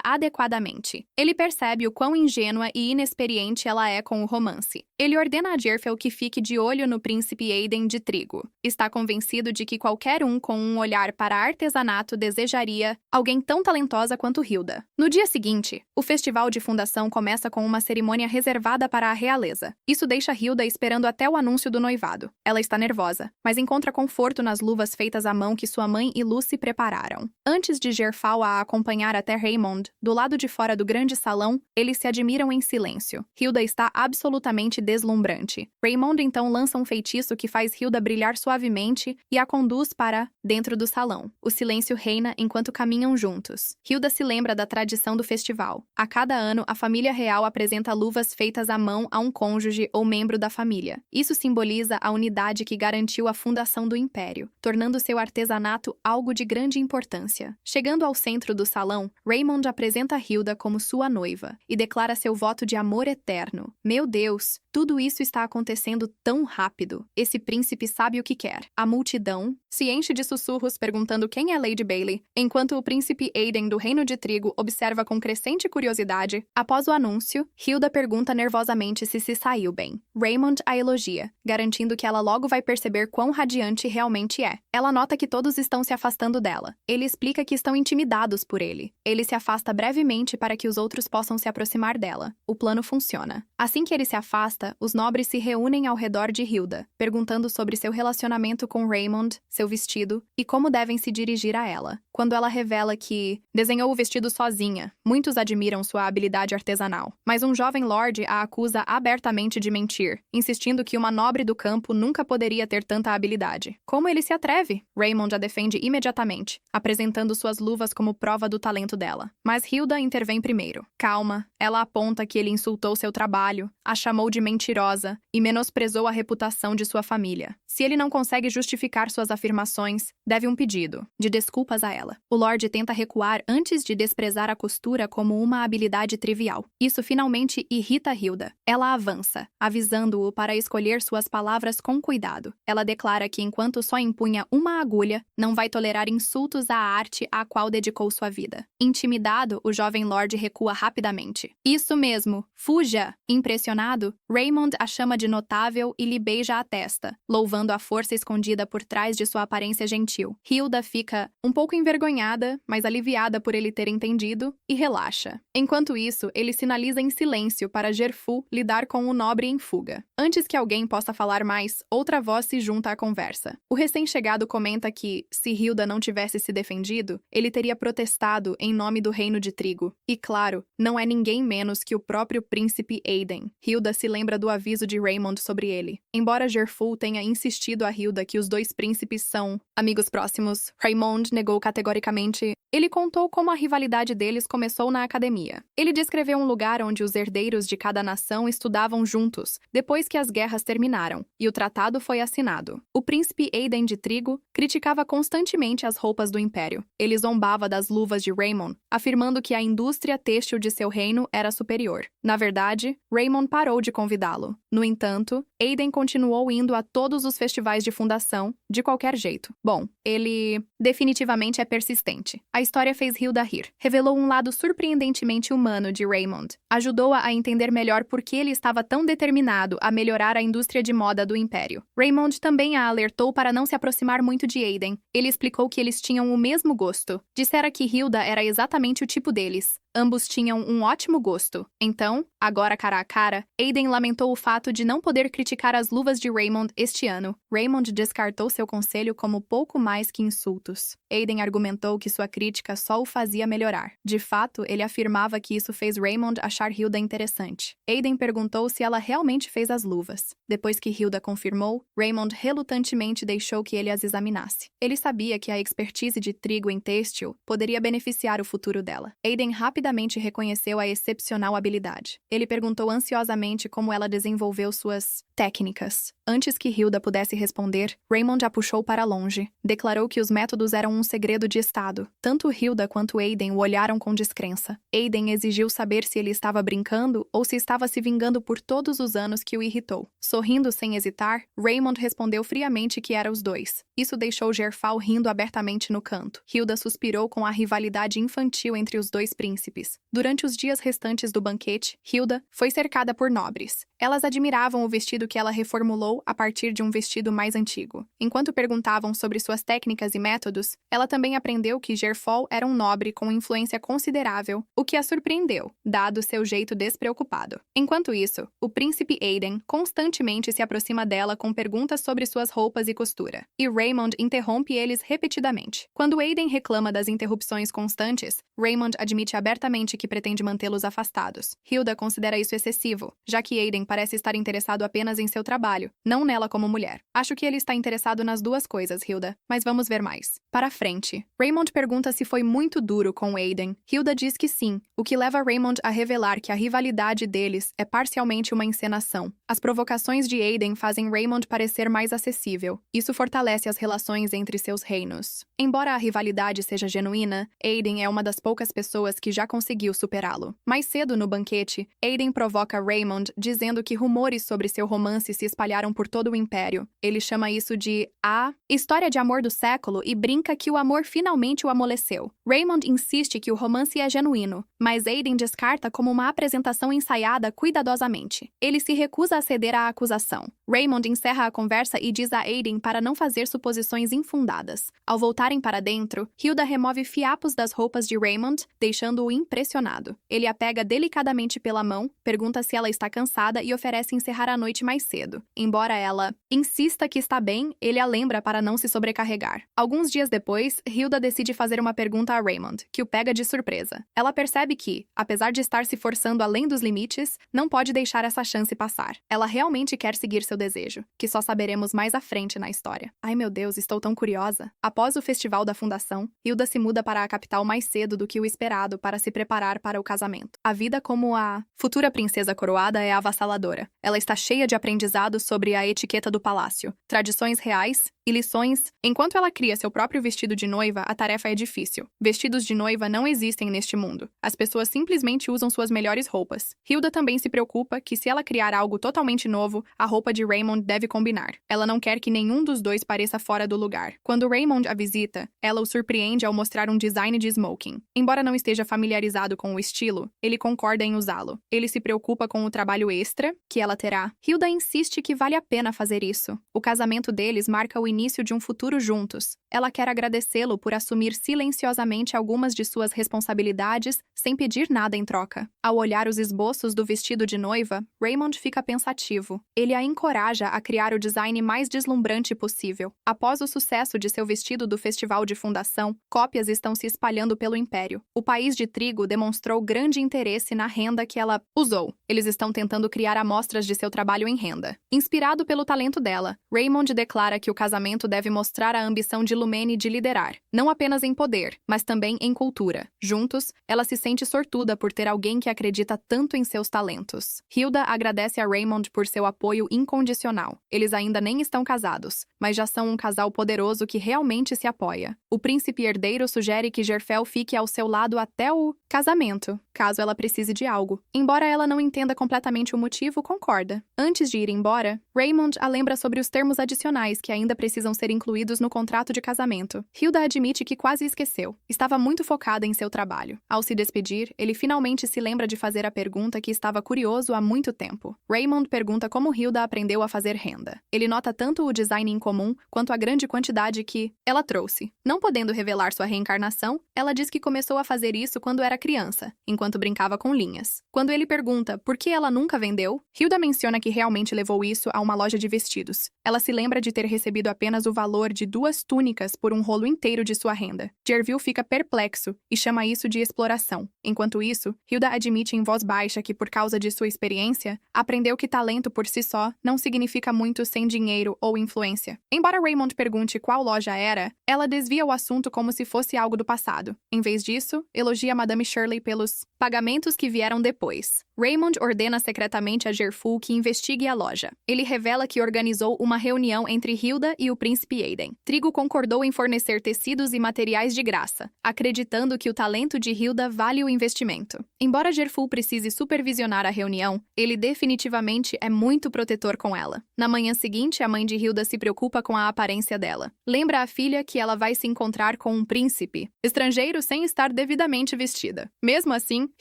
adequadamente. Ele percebe o quão ingênua e inexperiente ela é com o romance. Ele ordena a Garfield que fique de olho no príncipe Aiden de Trigo. Está convencido de que qualquer um com um olhar para artesanato desejaria alguém tão talentosa quanto Hilda. No dia seguinte, o festival de fundação começa com uma cerimônia reservada para a realeza. Isso deixa Hilda esperando até o anúncio do noivado. Ela está nervosa, mas encontra conforto nas luvas feitas à mão que sua mãe e Lucy prepararam. Antes de Gerfal a acompanhar até Raymond, do lado de fora do grande salão, eles se admiram em silêncio. Hilda está absolutamente deslumbrante. Raymond então lança um feitiço que faz Hilda brilhar suavemente e a conduz para dentro do salão. O silêncio reina enquanto caminham juntos. Hilda se lembra da tradição do festival. A cada ano, a família real apresenta luvas feitas à mão a um cônjuge ou membro da família. Isso simboliza a unidade que garantiu a fundação do império, tornando seu artesanato algo de grande importância. Chegando ao centro do salão, Raymond apresenta Hilda como sua noiva e declara seu voto de amor eterno. Meu Deus, tudo isso está acontecendo tão rápido. Esse príncipe sabe o que quer. A multidão se enche de sussurros perguntando quem é Lady Bailey, enquanto o príncipe Aiden do Reino de Trigo observa com crescente curiosidade. Após o anúncio, Hilda pergunta nervosamente se saiu bem. Raymond a elogia, garantindo que ela logo vai perceber quão radiante realmente é. Ela nota que todos estão se afastando dela. Ele explica que estão intimidados por ele. Ele se afasta brevemente para que os outros possam se aproximar dela. O plano funciona. Assim que ele se afasta, os nobres se reúnem ao redor de Hilda, perguntando sobre seu relacionamento com Raymond, seu vestido e como devem se dirigir a ela. Quando ela revela que desenhou o vestido sozinha, muitos admiram sua habilidade artesanal. Mas um jovem lord a acusa abertamente de mentir, insistindo que uma nobre do campo nunca poderia ter tanta habilidade. Como ele se atreve? Raymond a defende imediatamente, apresentando suas luvas como prova do talento dela. Mas Hilda intervém primeiro. Calma, ela aponta que ele insultou seu trabalho, a chamou de mentirosa e menosprezou a reputação de sua família. Se ele não consegue justificar suas afirmações, deve um pedido de desculpas a ela. O Lorde tenta recuar antes de desprezar a costura como uma habilidade trivial. Isso finalmente irrita Hilda. Ela avança, avisando-o para escolher suas palavras com cuidado. Ela declara que enquanto só empunha uma agulha, não vai tolerar insultos à arte à qual dedicou sua vida. Intimidado, o jovem Lorde recua rapidamente. Isso mesmo, fuja! Impressionado, Raymond a chama de notável e lhe beija a testa, louvando a força escondida por trás de sua aparência gentil. Hilda fica um pouco envergonhada, mas aliviada por ele ter entendido, e relaxa. Enquanto isso, ele sinaliza em silêncio para Gerfu lidar com o nobre em fuga. Antes que alguém possa falar mais, outra voz se junta à conversa. O recém-chegado comenta que, se Hilda não tivesse se defendido, ele teria protestado em nome do Reino de Trigo. E claro, não é ninguém menos que o próprio príncipe Aiden. Hilda se lembra do aviso de Raymond sobre ele. Embora Gerfu tenha insistido a Hilda que os dois príncipes são amigos próximos, Raymond negou categoricamente. Ele contou como a rivalidade deles começou na academia. Ele descreveu um lugar onde os herdeiros de cada nação estudavam juntos, depois que as guerras terminaram, e o tratado foi assinado. O príncipe Aiden de Trigo criticava constantemente as roupas do império. Ele zombava das luvas de Raymond, afirmando que a indústria têxtil de seu reino era superior. Na verdade, Raymond parou de convidá-lo. No entanto, Aiden continuou indo a todos os festivais de fundação, de qualquer jeito. Bom, ele definitivamente é persistente. A história fez Hilda rir. Revelou um lado surpreendentemente humano de Raymond. Ajudou-a a entender melhor por que ele estava tão determinado a melhorar a indústria de moda do império. Raymond também a alertou para não se aproximar muito de Aiden. Ele explicou que eles tinham o mesmo gosto. Dissera que Hilda era exatamente o tipo deles. Ambos tinham um ótimo gosto. Então, agora cara a cara, Aiden lamentou o fato de não poder criticar as luvas de Raymond este ano. Raymond descartou seu conselho como pouco mais que insultos. Aiden argumentou que sua crítica só o fazia melhorar. De fato, ele afirmava que isso fez Raymond achar Hilda interessante. Aiden perguntou se ela realmente fez as luvas. Depois que Hilda confirmou, Raymond relutantemente deixou que ele as examinasse. Ele sabia que a expertise de Trigo em têxtil poderia beneficiar o futuro dela. Aiden rapidamente reconheceu a excepcional habilidade. Ele perguntou ansiosamente como ela desenvolveu suas técnicas. Antes que Hilda pudesse responder, Raymond a puxou para longe. Declarou que os métodos eram um segredo de estado. Tanto Hilda quanto Aiden o olharam com descrença. Aiden exigiu saber se ele estava brincando ou se estava se vingando por todos os anos que o irritou. Sorrindo sem hesitar, Raymond respondeu friamente que era os dois. Isso deixou Gerfal rindo abertamente no canto. Hilda suspirou com a rivalidade infantil entre os dois príncipes. Durante os dias restantes do banquete, Hilda foi cercada por nobres. Elas admiravam o vestido que ela reformulou a partir de um vestido mais antigo. Enquanto perguntavam sobre suas técnicas e métodos, ela também aprendeu que Gerfal era um nobre com influência considerável, o que a surpreendeu, dado seu jeito despreocupado. Enquanto isso, o príncipe Aiden constantemente se aproxima dela com perguntas sobre suas roupas e costura, e Raymond interrompe eles repetidamente. Quando Aiden reclama das interrupções constantes, Raymond admite abertamente que pretende mantê-los afastados. Hilda considera isso excessivo, já que Aiden parece estar interessado apenas em seu trabalho, não nela como mulher. Acho que ele está interessado nas duas coisas, Hilda, mas vamos ver mais. Para frente, Raymond pergunta se foi muito duro com Aiden. Hilda diz que sim, o que leva Raymond a revelar que a rivalidade deles é parcialmente uma encenação. As provocações de Aiden fazem Raymond parecer mais acessível. Isso fortalece as relações entre seus reinos. Embora a rivalidade seja genuína, Aiden é uma das poucas pessoas que já conseguiu superá-lo. Mais cedo no banquete, Aiden provoca Raymond dizendo que rumores sobre seu romance se espalharam por todo o império. Ele chama isso de a história de amor do século e brinca que o amor finalmente o amoleceu. Raymond insiste que o romance é genuíno, mas Aiden descarta como uma apresentação ensaiada cuidadosamente. Ele se recusa a ceder à acusação. Raymond encerra a conversa e diz a Aiden para não fazer suposições infundadas. Ao voltarem para dentro, Hilda remove fiapos das roupas de Raymond, deixando-o impressionado. Ele a pega delicadamente pela mão, pergunta se ela está cansada e oferece encerrar a noite mais cedo. Embora ela insista que está bem, ele a lembra para não se sobrecarregar. Alguns dias depois, Hilda decide fazer uma pergunta a Raymond, que o pega de surpresa. Ela percebe que, apesar de estar se forçando além dos limites, não pode deixar essa chance passar. Ela realmente quer seguir seu desejo, que só saberemos mais à frente na história. Ai meu Deus, estou tão curiosa. Após o festival da fundação, Hilda se muda para a capital mais cedo do que o esperado para se preparar para o casamento. A vida como a futura princesa coroada é avassaladora. Ela está cheia de aprendizados sobre a etiqueta do palácio, tradições reais e lições. Enquanto ela cria seu próprio vestido de noiva, a tarefa é difícil. Vestidos de noiva não existem neste mundo. As pessoas simplesmente usam suas melhores roupas. Hilda também se preocupa que se ela criar algo totalmente novo, a roupa de Raymond deve combinar. Ela não quer que nenhum dos dois pareça fora do lugar. Quando Raymond a visita, ela o surpreende ao mostrar um design de smoking. Embora não esteja familiarizado com o estilo, ele concorda em usá-lo. Ele se preocupa com o trabalho extra que ela terá. Hilda insiste que vale a pena fazer isso. O casamento deles marca o início de um futuro juntos. Ela quer agradecê-lo por assumir silenciosamente algumas de suas responsabilidades sem pedir nada em troca. Ao olhar os esboços do vestido de noiva, Raymond fica pensativo. Ele a encoraja a criar o design mais deslumbrante possível. Após o sucesso de seu vestido do festival de fundação, cópias estão se espalhando pelo império. O país de Trigo demonstrou grande interesse na renda que ela usou. Eles estão tentando criar amostras de seu trabalho em renda. Inspirado pelo talento dela, Raymond declara que o casamento casamento deve mostrar a ambição de Lumene de liderar, não apenas em poder, mas também em cultura. Juntos, ela se sente sortuda por ter alguém que acredita tanto em seus talentos. Hilda agradece a Raymond por seu apoio incondicional. Eles ainda nem estão casados, mas já são um casal poderoso que realmente se apoia. O príncipe herdeiro sugere que Gerfel fique ao seu lado até o casamento, caso ela precise de algo. Embora ela não entenda completamente o motivo, concorda. Antes de ir embora, Raymond a lembra sobre os termos adicionais que ainda precisam ser incluídos no contrato de casamento. Hilda admite que quase esqueceu. Estava muito focada em seu trabalho. Ao se despedir, ele finalmente se lembra de fazer a pergunta que estava curioso há muito tempo. Raymond pergunta como Hilda aprendeu a fazer renda. Ele nota tanto o design incomum quanto a grande quantidade que ela trouxe. Não podendo revelar sua reencarnação, ela diz que começou a fazer isso quando era criança, enquanto brincava com linhas. Quando ele pergunta por que ela nunca vendeu, Hilda menciona que realmente levou isso a uma loja de vestidos. Ela se lembra de ter recebido apenas o valor de 2 túnicas por um rolo inteiro de sua renda. Gervil fica perplexo e chama isso de exploração. Enquanto isso, Hilda admite em voz baixa que, por causa de sua experiência, aprendeu que talento por si só não significa muito sem dinheiro ou influência. Embora Raymond pergunte qual loja era, ela desvia o assunto como se fosse algo do passado. Em vez disso, elogia Madame Shirley pelos pagamentos que vieram depois. Raymond ordena secretamente a Gerful que investigue a loja. Ele revela que organizou uma reunião entre Hilda e o príncipe Aiden. Trigo concordou em fornecer tecidos e materiais de graça, acreditando que o talento de Hilda vale o investimento. Embora Gerful precise supervisionar a reunião, ele definitivamente é muito protetor com ela. Na manhã seguinte, a mãe de Hilda se preocupa com a aparência dela. Lembra à filha que ela vai se encontrar com um príncipe estrangeiro sem estar devidamente vestida. Mesmo assim,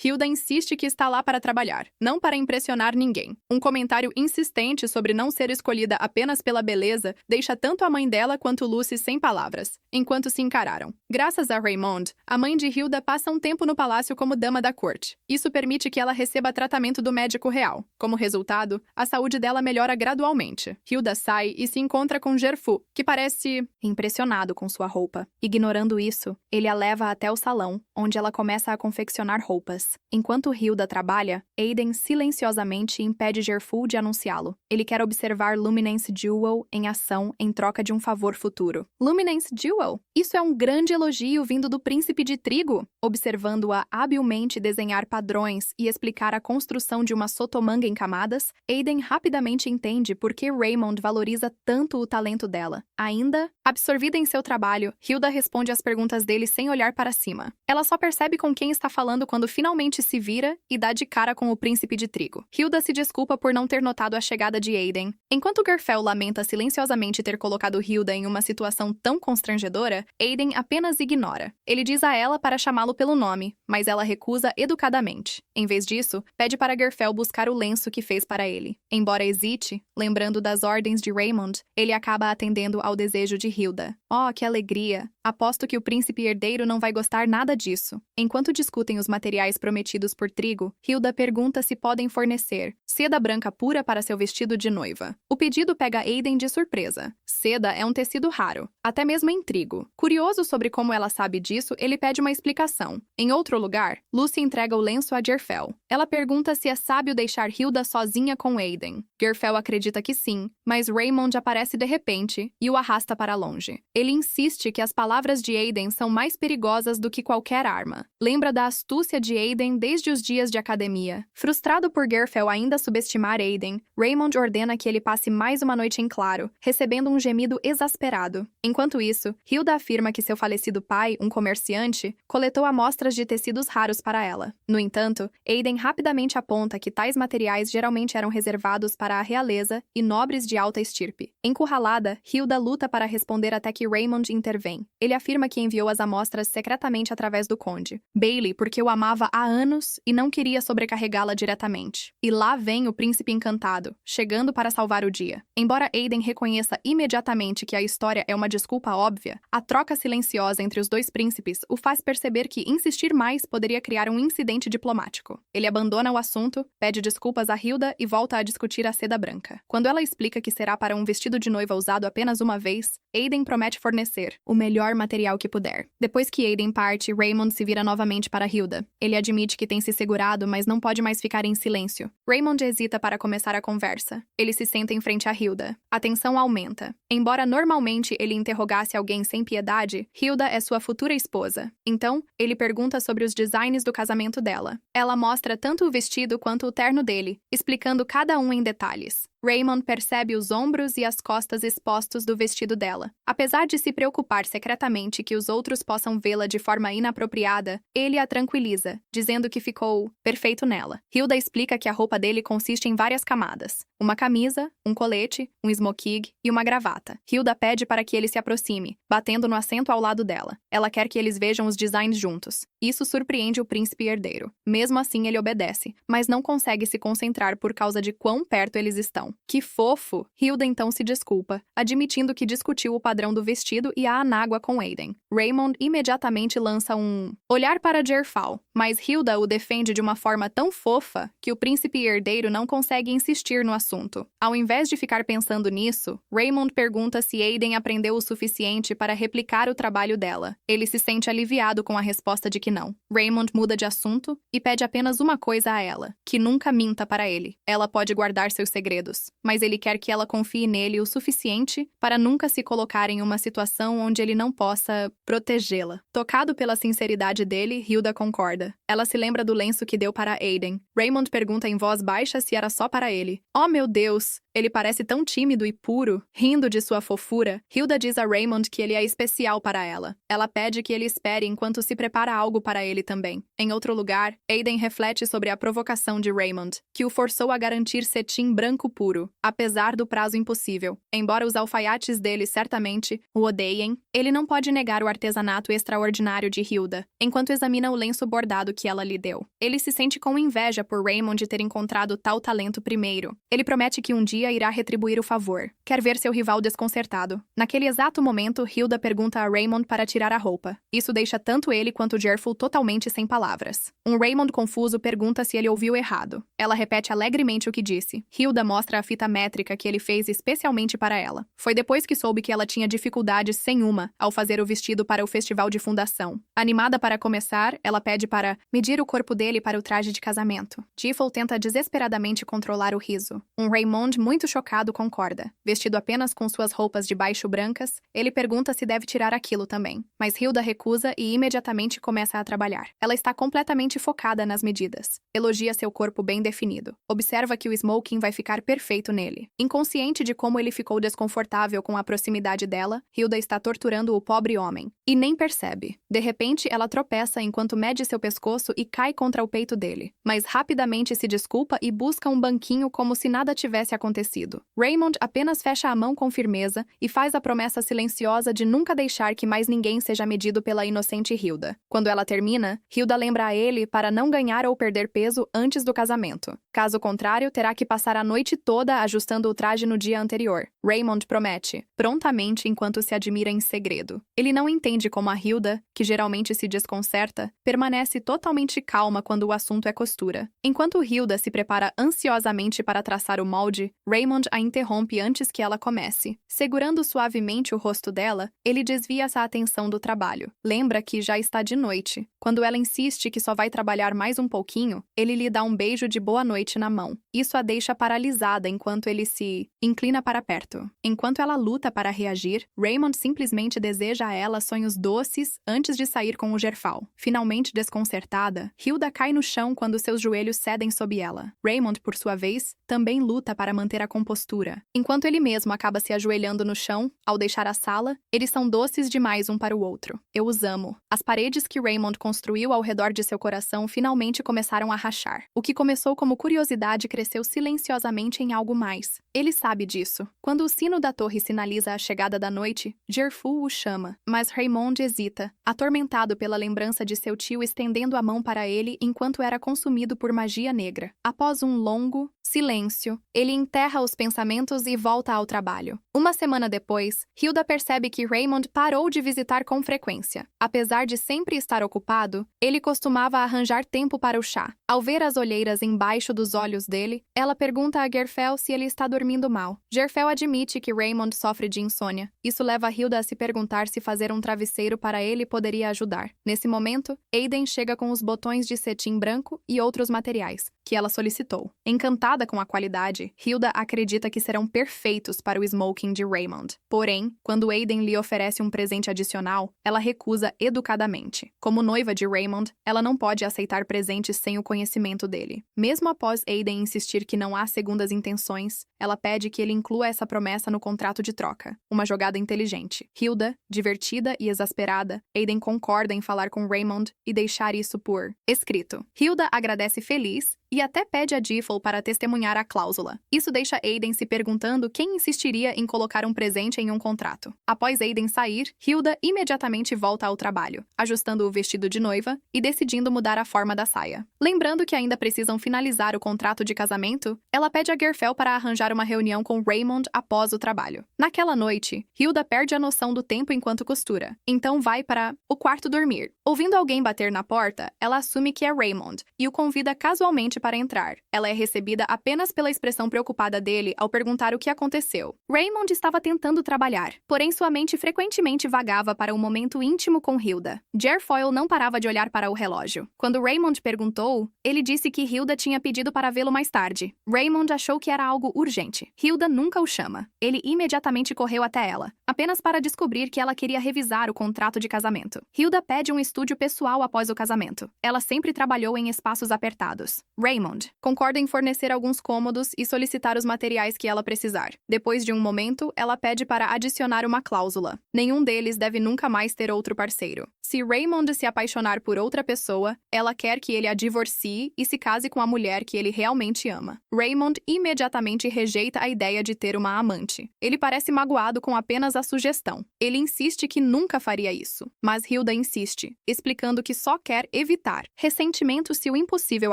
Hilda insiste que está lá para trabalhar, não para impressionar ninguém. Um comentário insistente sobre não ser escolhida apenas pela beleza deixa tanto a mãe dela quanto Lucy sem palavras, enquanto se encararam. Graças a Raymond, a mãe de Hilda passa um tempo no palácio como dama da corte. Isso permite que ela receba tratamento do médico real. Como resultado, a saúde dela melhora gradualmente. Hilda sai e se encontra com Gerfu, que parece impressionado com sua roupa. Ignorando isso, ele a leva até o salão, onde ela começa a confeccionar roupas. Enquanto Hilda trabalha, Aiden silenciosamente impede Gerfu de anunciá-lo. Ele quer observar Luminance Jewel em ação em troca de um favor futuro. Luminance Jewel? Isso é um grande elogio vindo do príncipe de Trigo. Observando-a habilmente desenhar padrões e explicar a construção de uma sotomanga em camadas, Aiden rapidamente entende por que Raymond valoriza tanto o talento dela. Ainda, absorvida em seu trabalho, Hilda responde às perguntas dele sem olhar para cima. Ela só percebe com quem está falando quando finalmente se vira e dá de cara com o príncipe de Trigo. Hilda se desculpa por não ter notado a chegada de Aiden. Enquanto Gerfel lamenta silenciosamente ter colocado Hilda em uma situação tão constrangedora, Aiden apenas ignora. Ele diz a ela para chamá-lo pelo nome, mas ela recusa educadamente. Em vez disso, pede para Gerfel buscar o lenço que fez para ele. Embora hesite, lembrando das ordens de Raymond, ele acaba atendendo ao desejo de Hilda. Oh, que alegria! Aposto que o príncipe herdeiro não vai gostar nada disso. Enquanto discutem os materiais prometidos por Trigo, Hilda pergunta se podem fornecer seda branca pura para seu vestido de noiva. O pedido pega Aiden de surpresa. Seda é um tecido raro, até mesmo em Trigo. Curioso sobre como ela sabe disso, ele pede uma explicação. Em outro lugar, Lucy entrega o lenço a Gerfel. Ela pergunta se é sábio deixar Hilda sozinha com Aiden. Gerfel acredita que sim, mas Raymond aparece de repente e o arrasta para longe. Ele insiste que as palavras de Aiden são mais perigosas do que qualquer arma. Lembra da astúcia de Aiden desde os dias de academia. Frustrado por Gerfel ainda subestimar Aiden, Raymond ordena que ele passe mais uma noite em claro, recebendo um gemido exasperado. Enquanto isso, Hilda afirma que seu falecido pai, um comerciante, coletou amostras de tecidos raros para ela. No entanto, Aiden rapidamente aponta que tais materiais geralmente eram reservados para a realeza e nobres de alta estirpe. Encurralada, Hilda luta para responder até que Raymond intervém. Ele afirma que enviou as amostras secretamente através do conde, Bailey, porque o amava há anos e não queria sobrecarregá-la diretamente. E lá vem o príncipe encantado, chegando para salvar o dia. Embora Aiden reconheça imediatamente que a história é uma desculpa óbvia, a troca silenciosa entre os dois príncipes o faz perceber que insistir mais poderia criar um incidente diplomático. Ele abandona o assunto, pede desculpas a Hilda e volta a discutir a seda branca. Quando ela explica que será para um vestido de noiva usado apenas uma vez, Aiden promete fornecer o melhor material que puder. Depois que Aiden parte, Raymond se vira novamente para Hilda. Ele admite que tem se segurado, mas não pode mais ficar em silêncio. Raymond hesita para começar a conversa. Ele se senta em frente a Hilda. A tensão aumenta. Embora normalmente ele interrogasse alguém sem piedade, Hilda é sua futura esposa. Então, ele pergunta sobre os designs do casamento dela. Ela mostra tanto o vestido quanto o terno dele, explicando cada um em detalhes. Raymond percebe os ombros e as costas expostos do vestido dela. Apesar de se preocupar secretamente que os outros possam vê-la de forma inapropriada, ele a tranquiliza, dizendo que ficou perfeito nela. Hilda explica que a roupa dele consiste em várias camadas. Uma camisa, um colete, um smoking e uma gravata. Hilda pede para que ele se aproxime, batendo no assento ao lado dela. Ela quer que eles vejam os designs juntos. Isso surpreende o príncipe herdeiro. Mesmo assim, ele obedece, mas não consegue se concentrar por causa de quão perto eles estão. Que fofo! Hilda então se desculpa, admitindo que discutiu o padrão do vestido e a anágua com Aiden. Raymond imediatamente lança um olhar para Jerfal, mas Hilda o defende de uma forma tão fofa que o príncipe herdeiro não consegue insistir no assunto. Ao invés de ficar pensando nisso, Raymond pergunta se Aiden aprendeu o suficiente para replicar o trabalho dela. Ele se sente aliviado com a resposta de que não. Raymond muda de assunto e pede apenas uma coisa a ela, que nunca minta para ele. Ela pode guardar seus segredos, mas ele quer que ela confie nele o suficiente para nunca se colocar em uma situação onde ele não possa protegê-la. Tocado pela sinceridade dele, Hilda concorda. Ela se lembra do lenço que deu para Aiden. Raymond pergunta em voz baixa se era só para ele. Oh, meu Deus! Ele parece tão tímido e puro, rindo de sua fofura. Hilda diz a Raymond que ele é especial para ela. Ela pede que ele espere enquanto se prepara algo para ele também. Em outro lugar, Aiden reflete sobre a provocação de Raymond, que o forçou a garantir cetim branco puro, apesar do prazo impossível. Embora os alfaiates dele certamente o odeiem, ele não pode negar o artesanato extraordinário de Hilda, enquanto examina o lenço bordado que ela lhe deu. Ele se sente com inveja por Raymond ter encontrado tal talento primeiro. Ele promete que um dia irá retribuir o favor. Quer ver seu rival desconcertado. Naquele exato momento, Hilda pergunta a Raymond para tirar a roupa. Isso deixa tanto ele quanto Jerful totalmente sem palavras. Um Raymond confuso pergunta se ele ouviu errado. Ela repete alegremente o que disse. Hilda mostra a fita métrica que ele fez especialmente para ela. Foi depois que soube que ela tinha dificuldades sem uma ao fazer o vestido para o festival de fundação. Animada para começar, ela pede para medir o corpo dele para o traje de casamento. Jerful tenta desesperadamente controlar o riso. Um Raymond muito chocado concorda. Vestido apenas com suas roupas de baixo brancas, ele pergunta se deve tirar aquilo também. Mas Hilda recusa e imediatamente começa a trabalhar. Ela está completamente focada nas medidas. Elogia seu corpo bem definido. Observa que o smoking vai ficar perfeito nele. Inconsciente de como ele ficou desconfortável com a proximidade dela, Hilda está torturando o pobre homem. E nem percebe. De repente, ela tropeça enquanto mede seu pescoço e cai contra o peito dele. Mas rapidamente se desculpa e busca um banquinho como se nada tivesse acontecido. Raymond apenas fecha a mão com firmeza e faz a promessa silenciosa de nunca deixar que mais ninguém seja medido pela inocente Hilda. Quando ela termina, Hilda lembra a ele para não ganhar ou perder peso antes do casamento. Caso contrário, terá que passar a noite toda ajustando o traje no dia anterior. Raymond promete, prontamente enquanto se admira em segredo. Ele não entende como a Hilda, que geralmente se desconcerta, permanece totalmente calma quando o assunto é costura. Enquanto Hilda se prepara ansiosamente para traçar o molde, Raymond a interrompe antes que ela comece. Segurando suavemente o rosto dela, ele desvia essa atenção do trabalho. Lembra que já está de noite. Quando ela insiste que só vai trabalhar mais um pouquinho, ele lhe dá um beijo de boa noite na mão. Isso a deixa paralisada enquanto ele se inclina para perto. Enquanto ela luta para reagir, Raymond simplesmente deseja a ela sonhos doces antes de sair com o Jerfal. Finalmente desconcertada, Hilda cai no chão quando seus joelhos cedem sob ela. Raymond, por sua vez, também luta para manter a compostura. Enquanto ele mesmo acaba se ajoelhando no chão, ao deixar a sala, eles são doces demais um para o outro. Eu os amo. As paredes que Raymond construiu ao redor de seu coração finalmente começaram a rachar. O que começou como curiosidade cresceu silenciosamente em algo mais. Ele sabe disso. Quando o sino da torre sinaliza a chegada da noite, Jerful o chama, mas Raymond hesita, atormentado pela lembrança de seu tio estendendo a mão para ele enquanto era consumido por magia negra. Após um longo silêncio, ele enterra os pensamentos e volta ao trabalho. Uma semana depois, Hilda percebe que Raymond parou de visitar com frequência. Apesar de sempre estar ocupado, ele costumava arranjar tempo para o chá. Ao ver as olheiras embaixo dos olhos dele, ela pergunta a Jerfel se ele está dormindo mal. Jerfel admite que Raymond sofre de insônia. Isso leva Hilda a se perguntar se fazer um travesseiro para ele poderia ajudar. Nesse momento, Aiden chega com os botões de cetim branco e outros materiais. que ela solicitou. Encantada com a qualidade, Hilda acredita que serão perfeitos para o smoking de Raymond. Porém, quando Aiden lhe oferece um presente adicional, ela recusa educadamente. Como noiva de Raymond, ela não pode aceitar presentes sem o conhecimento dele. Mesmo após Aiden insistir que não há segundas intenções, ela pede que ele inclua essa promessa no contrato de troca. Uma jogada inteligente. Hilda, divertida e exasperada, Aiden concorda em falar com Raymond e deixar isso por escrito. Hilda agradece feliz e até pede a Diffel para testemunhar a cláusula. Isso deixa Aiden se perguntando quem insistiria em colocar um presente em um contrato. Após Aiden sair, Hilda imediatamente volta ao trabalho, ajustando o vestido de noiva e decidindo mudar a forma da saia. Lembrando que ainda precisam finalizar o contrato de casamento, ela pede a Gerfel para arranjar uma reunião com Raymond após o trabalho. Naquela noite, Hilda perde a noção do tempo enquanto costura, então vai para o quarto dormir. Ouvindo alguém bater na porta, ela assume que é Raymond e o convida casualmente para entrar. Ela é recebida apenas pela expressão preocupada dele ao perguntar o que aconteceu. Raymond estava tentando trabalhar, porém sua mente frequentemente vagava para um momento íntimo com Hilda. Gerfoyle não parava de olhar para o relógio. Quando Raymond perguntou, ele disse que Hilda tinha pedido para vê-lo mais tarde. Raymond achou que era algo urgente. Hilda nunca o chama. Ele imediatamente correu até ela, apenas para descobrir que ela queria revisar o contrato de casamento. Hilda pede um estúdio pessoal após o casamento. Ela sempre trabalhou em espaços apertados. Raymond concorda em fornecer alguns cômodos e solicitar os materiais que ela precisar. Depois de um momento, ela pede para adicionar uma cláusula. Nenhum deles deve nunca mais ter outro parceiro. Se Raymond se apaixonar por outra pessoa, ela quer que ele a divorcie e se case com a mulher que ele realmente ama. Raymond imediatamente rejeita a ideia de ter uma amante. Ele parece magoado com apenas a sugestão. Ele insiste que nunca faria isso, mas Hilda insiste, explicando que só quer evitar ressentimento se o impossível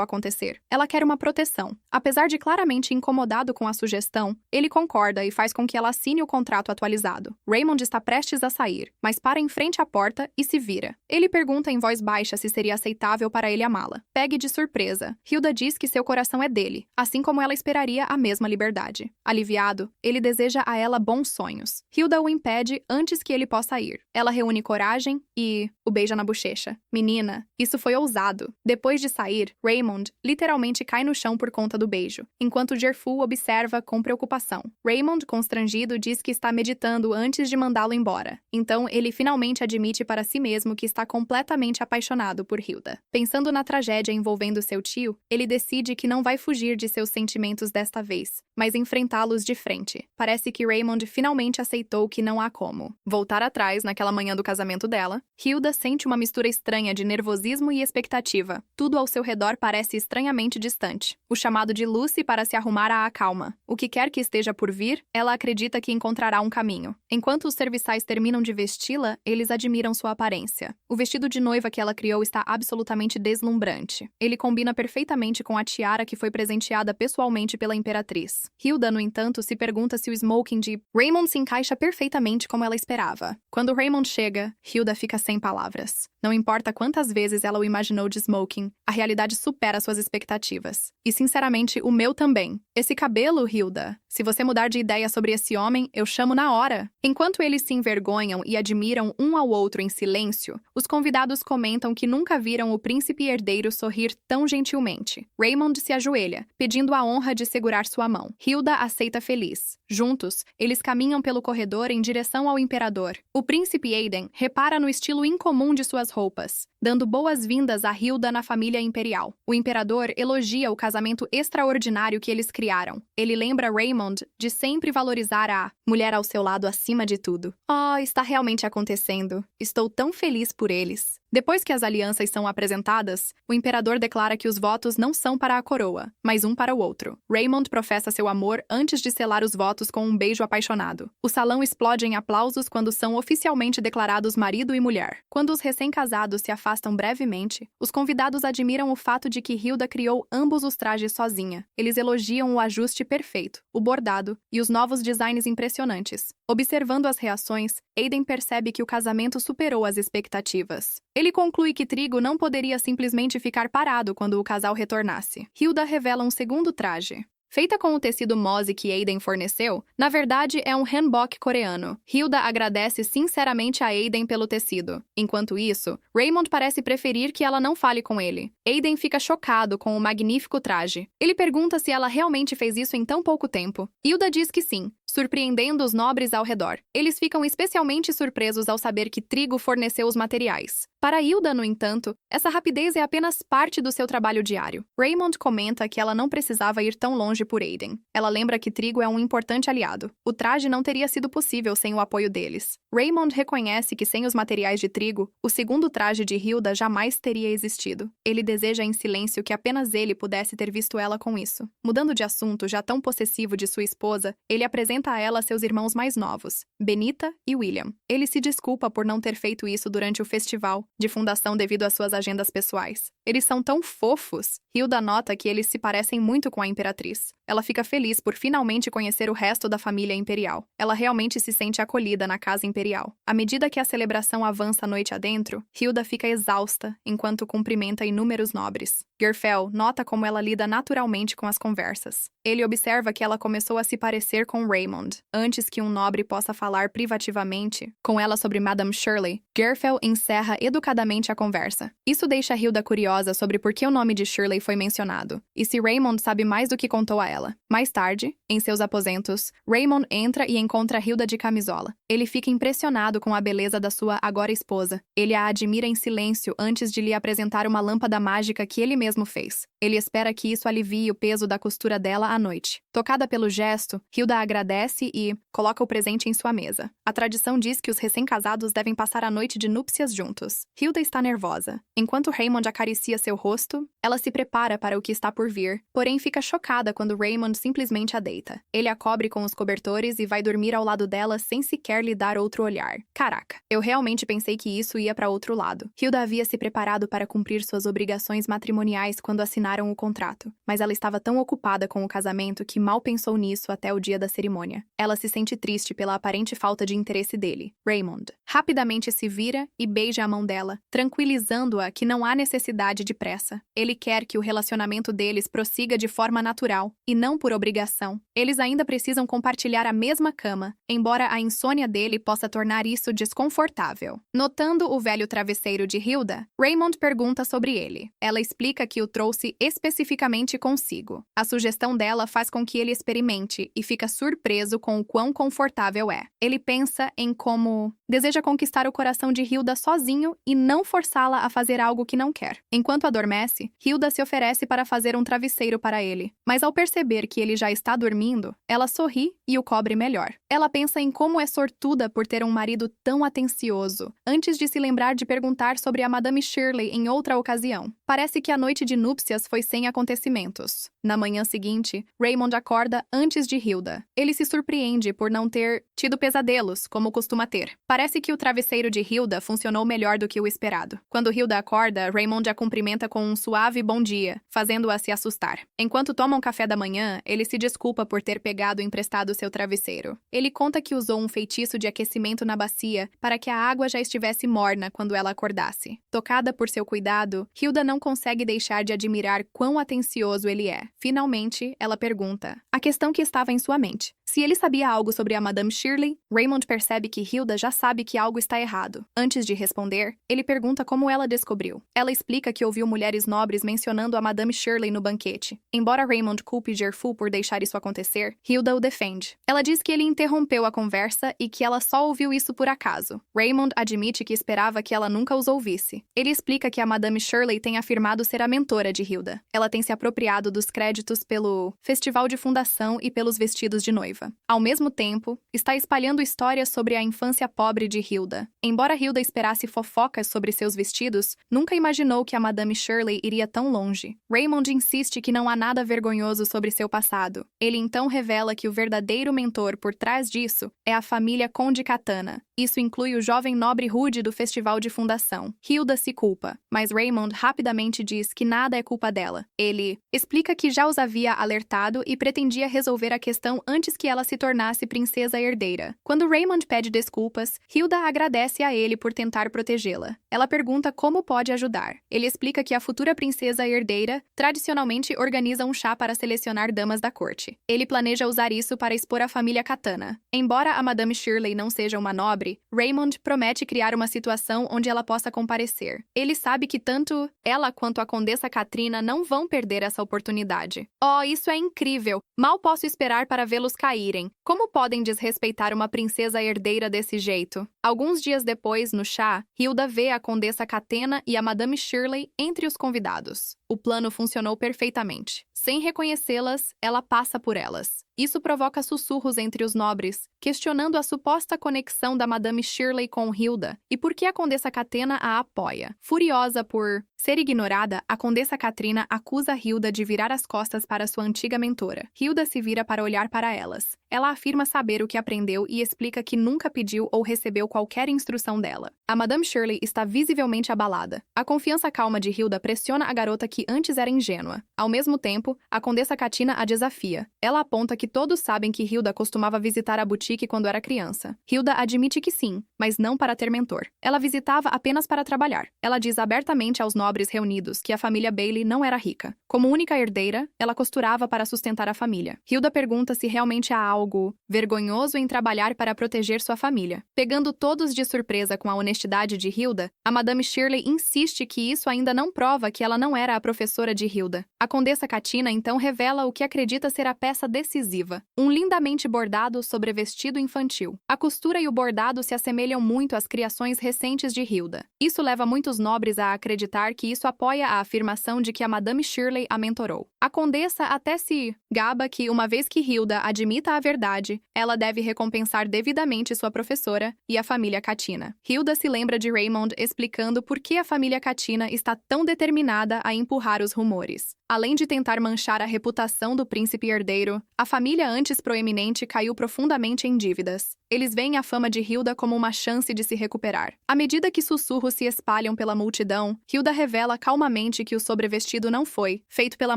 acontecer. Ela quer uma proteção. Apesar de claramente incomodado com a sugestão, ele concorda e faz com que ela assine o contrato atualizado. Raymond está prestes a sair, mas para em frente à porta e se vira. Ele pergunta em voz baixa se seria aceitável para ele amá-la. Pegue de surpresa. Hilda diz que seu coração é dele, assim como ela esperaria a mesma liberdade. Aliviado, ele deseja a ela bons sonhos. Hilda o impede antes que ele possa ir. Ela reúne coragem e o beija na bochecha. Menina, isso foi ousado. Depois de sair, Raymond literalmente cai no chão por conta do beijo, enquanto Gerfu observa com preocupação. Raymond, constrangido, diz que está meditando antes de mandá-lo embora. Então, ele finalmente admite para si mesmo que está completamente apaixonado por Hilda. Pensando na tragédia envolvendo seu tio, ele decide que não vai fugir de seus sentimentos desta vez, mas enfrentá-los de frente. Parece que Raymond finalmente aceitou que não há como voltar atrás naquela manhã do casamento dela. Hilda sente uma mistura estranha de nervosismo e expectativa. Tudo ao seu redor parece estranhamente distante. O chamado de Lucy para se arrumar a acalma. O que quer que esteja por vir, ela acredita que encontrará um caminho. Enquanto os serviçais terminam de vesti-la, eles admiram sua aparência. O vestido de noiva que ela criou está absolutamente deslumbrante. Ele combina perfeitamente com a tiara que foi presenteada pessoalmente pela imperatriz. Hilda, no entanto, se pergunta se o smoking de Raymond se encaixa perfeitamente como ela esperava. Quando Raymond chega, Hilda fica sem palavras. Não importa quantas vezes ela o imaginou de smoking, a realidade supera suas expectativas. E, sinceramente, o meu também. Esse cabelo, Hilda. Se você mudar de ideia sobre esse homem, eu chamo na hora. Enquanto eles se envergonham e admiram um ao outro em silêncio, os convidados comentam que nunca viram o príncipe herdeiro sorrir tão gentilmente. Raymond se ajoelha, pedindo a honra de segurar sua mão. Hilda aceita feliz. Juntos, eles caminham pelo corredor em direção ao imperador. O príncipe Aiden repara no estilo incomum de suas roupas, dando boas-vindas a Hilda na família imperial. O imperador elogia o casamento extraordinário que eles criaram. Ele lembra Raymond de sempre valorizar a mulher ao seu lado acima de tudo. Oh, está realmente acontecendo. Estou tão feliz por eles. Depois que as alianças são apresentadas, o imperador declara que os votos não são para a coroa, mas um para o outro. Raymond professa seu amor antes de selar os votos com um beijo apaixonado. O salão explode em aplausos quando são oficialmente declarados marido e mulher. Quando os recém-casados se afastam brevemente, os convidados admiram o fato de que Hilda criou ambos os trajes sozinha. Eles elogiam o ajuste perfeito, o bordado e os novos designs impressionantes. Observando as reações, Aiden percebe que o casamento superou as expectativas. Ele conclui que Trigo não poderia simplesmente ficar parado quando o casal retornasse. Hilda revela um segundo traje. feita com o tecido mose que Aiden forneceu, na verdade é um hanbok coreano. Hilda agradece sinceramente a Aiden pelo tecido. Enquanto isso, Raymond parece preferir que ela não fale com ele. Aiden fica chocado com o magnífico traje. Ele pergunta se ela realmente fez isso em tão pouco tempo. Hilda diz que sim, surpreendendo os nobres ao redor. Eles ficam especialmente surpresos ao saber que Trigo forneceu os materiais. Para Hilda, no entanto, essa rapidez é apenas parte do seu trabalho diário. Raymond comenta que ela não precisava ir tão longe por Aiden. Ela lembra que Trigo é um importante aliado. O traje não teria sido possível sem o apoio deles. Raymond reconhece que sem os materiais de Trigo, o segundo traje de Hilda jamais teria existido. Ele deseja em silêncio que apenas ele pudesse ter visto ela com isso. Mudando de assunto, já tão possessivo de sua esposa, ele apresenta a ela seus irmãos mais novos, Benita e William. Ele se desculpa por não ter feito isso durante o festival de fundação devido às suas agendas pessoais. Eles são tão fofos. Hilda nota que eles se parecem muito com a Imperatriz. Ela fica feliz por finalmente conhecer o resto da família imperial. Ela realmente se sente acolhida na casa imperial. À medida que a celebração avança a noite adentro, Hilda fica exausta enquanto cumprimenta inúmeros nobres. Gerfel nota como ela lida naturalmente com as conversas. Ele observa que ela começou a se parecer com Raymond. Antes que um nobre possa falar privativamente com ela sobre Madame Shirley, Gerfel encerra educadamente a conversa. Isso deixa Hilda curiosa sobre por que o nome de Shirley foi mencionado, e se Raymond sabe mais do que contou a ela. Mais tarde, em seus aposentos, Raymond entra e encontra Hilda de camisola. Ele fica impressionado com a beleza da sua agora esposa. Ele a admira em silêncio antes de lhe apresentar uma lâmpada mágica que ele mesmo fez. Ele espera que isso alivie o peso da costura dela à noite. Tocada pelo gesto, Hilda agradece e coloca o presente em sua mesa. A tradição diz que os recém-casados devem passar a noite de núpcias juntos. Hilda está nervosa. Enquanto Raymond acaricia seu rosto, ela se prepara para o que está por vir, porém fica chocada quando Raymond simplesmente a deita. Ele a cobre com os cobertores e vai dormir ao lado dela sem sequer lhe dar outro olhar. Caraca, eu realmente pensei que isso ia para outro lado. Hilda havia se preparado para cumprir suas obrigações matrimoniais quando assinaram o contrato, mas ela estava tão ocupada com o casamento que mal pensou nisso até o dia da cerimônia. Ela se sente triste pela aparente falta de interesse dele. Raymond rapidamente se vira e beija a mão dela, tranquilizando-a que não há necessidade de pressa. Ele quer que o relacionamento deles prossiga de forma natural e não por obrigação. Eles ainda precisam compartilhar a mesma cama, embora a insônia dele possa tornar isso desconfortável. Notando o velho travesseiro de Hilda, Raymond pergunta sobre ele. Ela explica que o trouxe especificamente consigo. A sugestão dela faz com que ele experimente e fica surpreso com o quão confortável é. Ele pensa em como deseja conquistar o coração de Hilda sozinho e não forçá-la a fazer algo que não quer. Enquanto adormece, Hilda se oferece para fazer um travesseiro para ele, mas ao perceber que ele já está dormindo, ela sorri e o cobre melhor. Ela pensa em como é sortuda por ter um marido tão atencioso, antes de se lembrar de perguntar sobre a Madame Shirley em outra ocasião. Parece que a noite de núpcias foi sem acontecimentos. Na manhã seguinte, Raymond acorda antes de Hilda. Ele se surpreende por não ter tido pesadelos, como costuma ter. Parece que o travesseiro de Hilda funcionou melhor do que o esperado. Quando Hilda acorda, Raymond a cumprimenta com um suave bom dia, fazendo-a se assustar. Enquanto tomam café da manhã, ele se desculpa por ter pegado emprestado seu travesseiro. Ele conta que usou um feitiço de aquecimento na bacia para que a água já estivesse morna quando ela acordasse. Tocada por seu cuidado, Hilda não consegue deixar de admirar quão atencioso ele é. Finalmente, ela pergunta a questão que estava em sua mente. Se ele sabia algo sobre a Madame Shirley, Raymond percebe que Hilda já sabe que algo está errado. Antes de responder, ele pergunta como ela descobriu. Ela explica que ouviu mulheres nobres mencionando a Madame Shirley no banquete. Embora Raymond culpe Gerfu por deixar isso acontecer, Hilda o defende. Ela diz que ele interrompeu a conversa e que ela só ouviu isso por acaso. Raymond admite que esperava que ela nunca os ouvisse. Ele explica que a Madame Shirley tem afirmado ser a mentora de Hilda. Ela tem se apropriado dos créditos pelo festival de fundação e pelos vestidos de noiva. Ao mesmo tempo, está espalhando histórias sobre a infância pobre de Hilda. Embora Hilda esperasse fofocas sobre seus vestidos, nunca imaginou que a Madame Shirley iria tão longe. Raymond insiste que não há nada vergonhoso sobre seu passado. Ele então revela que o verdadeiro mentor por trás disso é a família Conde Katana. Isso inclui o jovem nobre rude do festival de fundação. Hilda se culpa, mas Raymond rapidamente diz que nada é culpa dela. Ele explica que já os havia alertado e pretendia resolver a questão antes que ela se tornasse princesa herdeira. Quando Raymond pede desculpas, Hilda agradece a ele por tentar protegê-la. Ela pergunta como pode ajudar. Ele explica que a futura princesa herdeira tradicionalmente organiza um chá para selecionar damas da corte. Ele planeja usar isso para expor a família Katana. Embora a Madame Shirley não seja uma nobre, Raymond promete criar uma situação onde ela possa comparecer. Ele sabe que tanto ela quanto a Condessa Katrina não vão perder essa oportunidade. Oh, isso é incrível! Mal posso esperar para vê-los caírem. Como podem desrespeitar uma princesa herdeira desse jeito? Alguns dias depois, no chá, Hilda vê a Condessa Catena e a Madame Shirley entre os convidados. O plano funcionou perfeitamente. Sem reconhecê-las, ela passa por elas. Isso provoca sussurros entre os nobres, questionando a suposta conexão da Madame Shirley com Hilda e por que a Condessa Catena a apoia. Furiosa por ser ignorada, a Condessa Katrina acusa Hilda de virar as costas para sua antiga mentora. Hilda se vira para olhar para elas. Ela afirma saber o que aprendeu e explica que nunca pediu ou recebeu qualquer instrução dela. A Madame Shirley está visivelmente abalada. A confiança calma de Hilda pressiona a garota que antes era ingênua. Ao mesmo tempo, a Condessa Katina a desafia. Ela aponta que todos sabem que Hilda costumava visitar a boutique quando era criança. Hilda admite que sim, mas não para ter mentor. Ela visitava apenas para trabalhar. Ela diz abertamente aos nobres reunidos que a família Bailey não era rica. Como única herdeira, ela costurava para sustentar a família. Hilda pergunta se realmente há algo vergonhoso em trabalhar para proteger sua família. Pegando todos de surpresa com a honestidade de Hilda, a Madame Shirley insiste que isso ainda não prova que ela não era a professora de Hilda. A Condessa Katina então revela o que acredita ser a peça decisiva, um lindamente bordado sobrevestido infantil. A costura e o bordado se assemelham muito às criações recentes de Hilda. Isso leva muitos nobres a acreditar que isso apoia a afirmação de que a Madame Shirley a mentorou. A condessa até se gaba que, uma vez que Hilda admita a verdade, ela deve recompensar devidamente sua professora e a família Katina. Hilda se lembra de Raymond explicando por que a família Katina está tão determinada a empurrar os rumores. Além de tentar manchar a reputação do príncipe herdeiro, a família antes proeminente caiu profundamente em dívidas. Eles veem a fama de Hilda como uma chance de se recuperar. À medida que sussurros se espalham pela multidão, Hilda revela calmamente que o sobrevestido não foi feito pela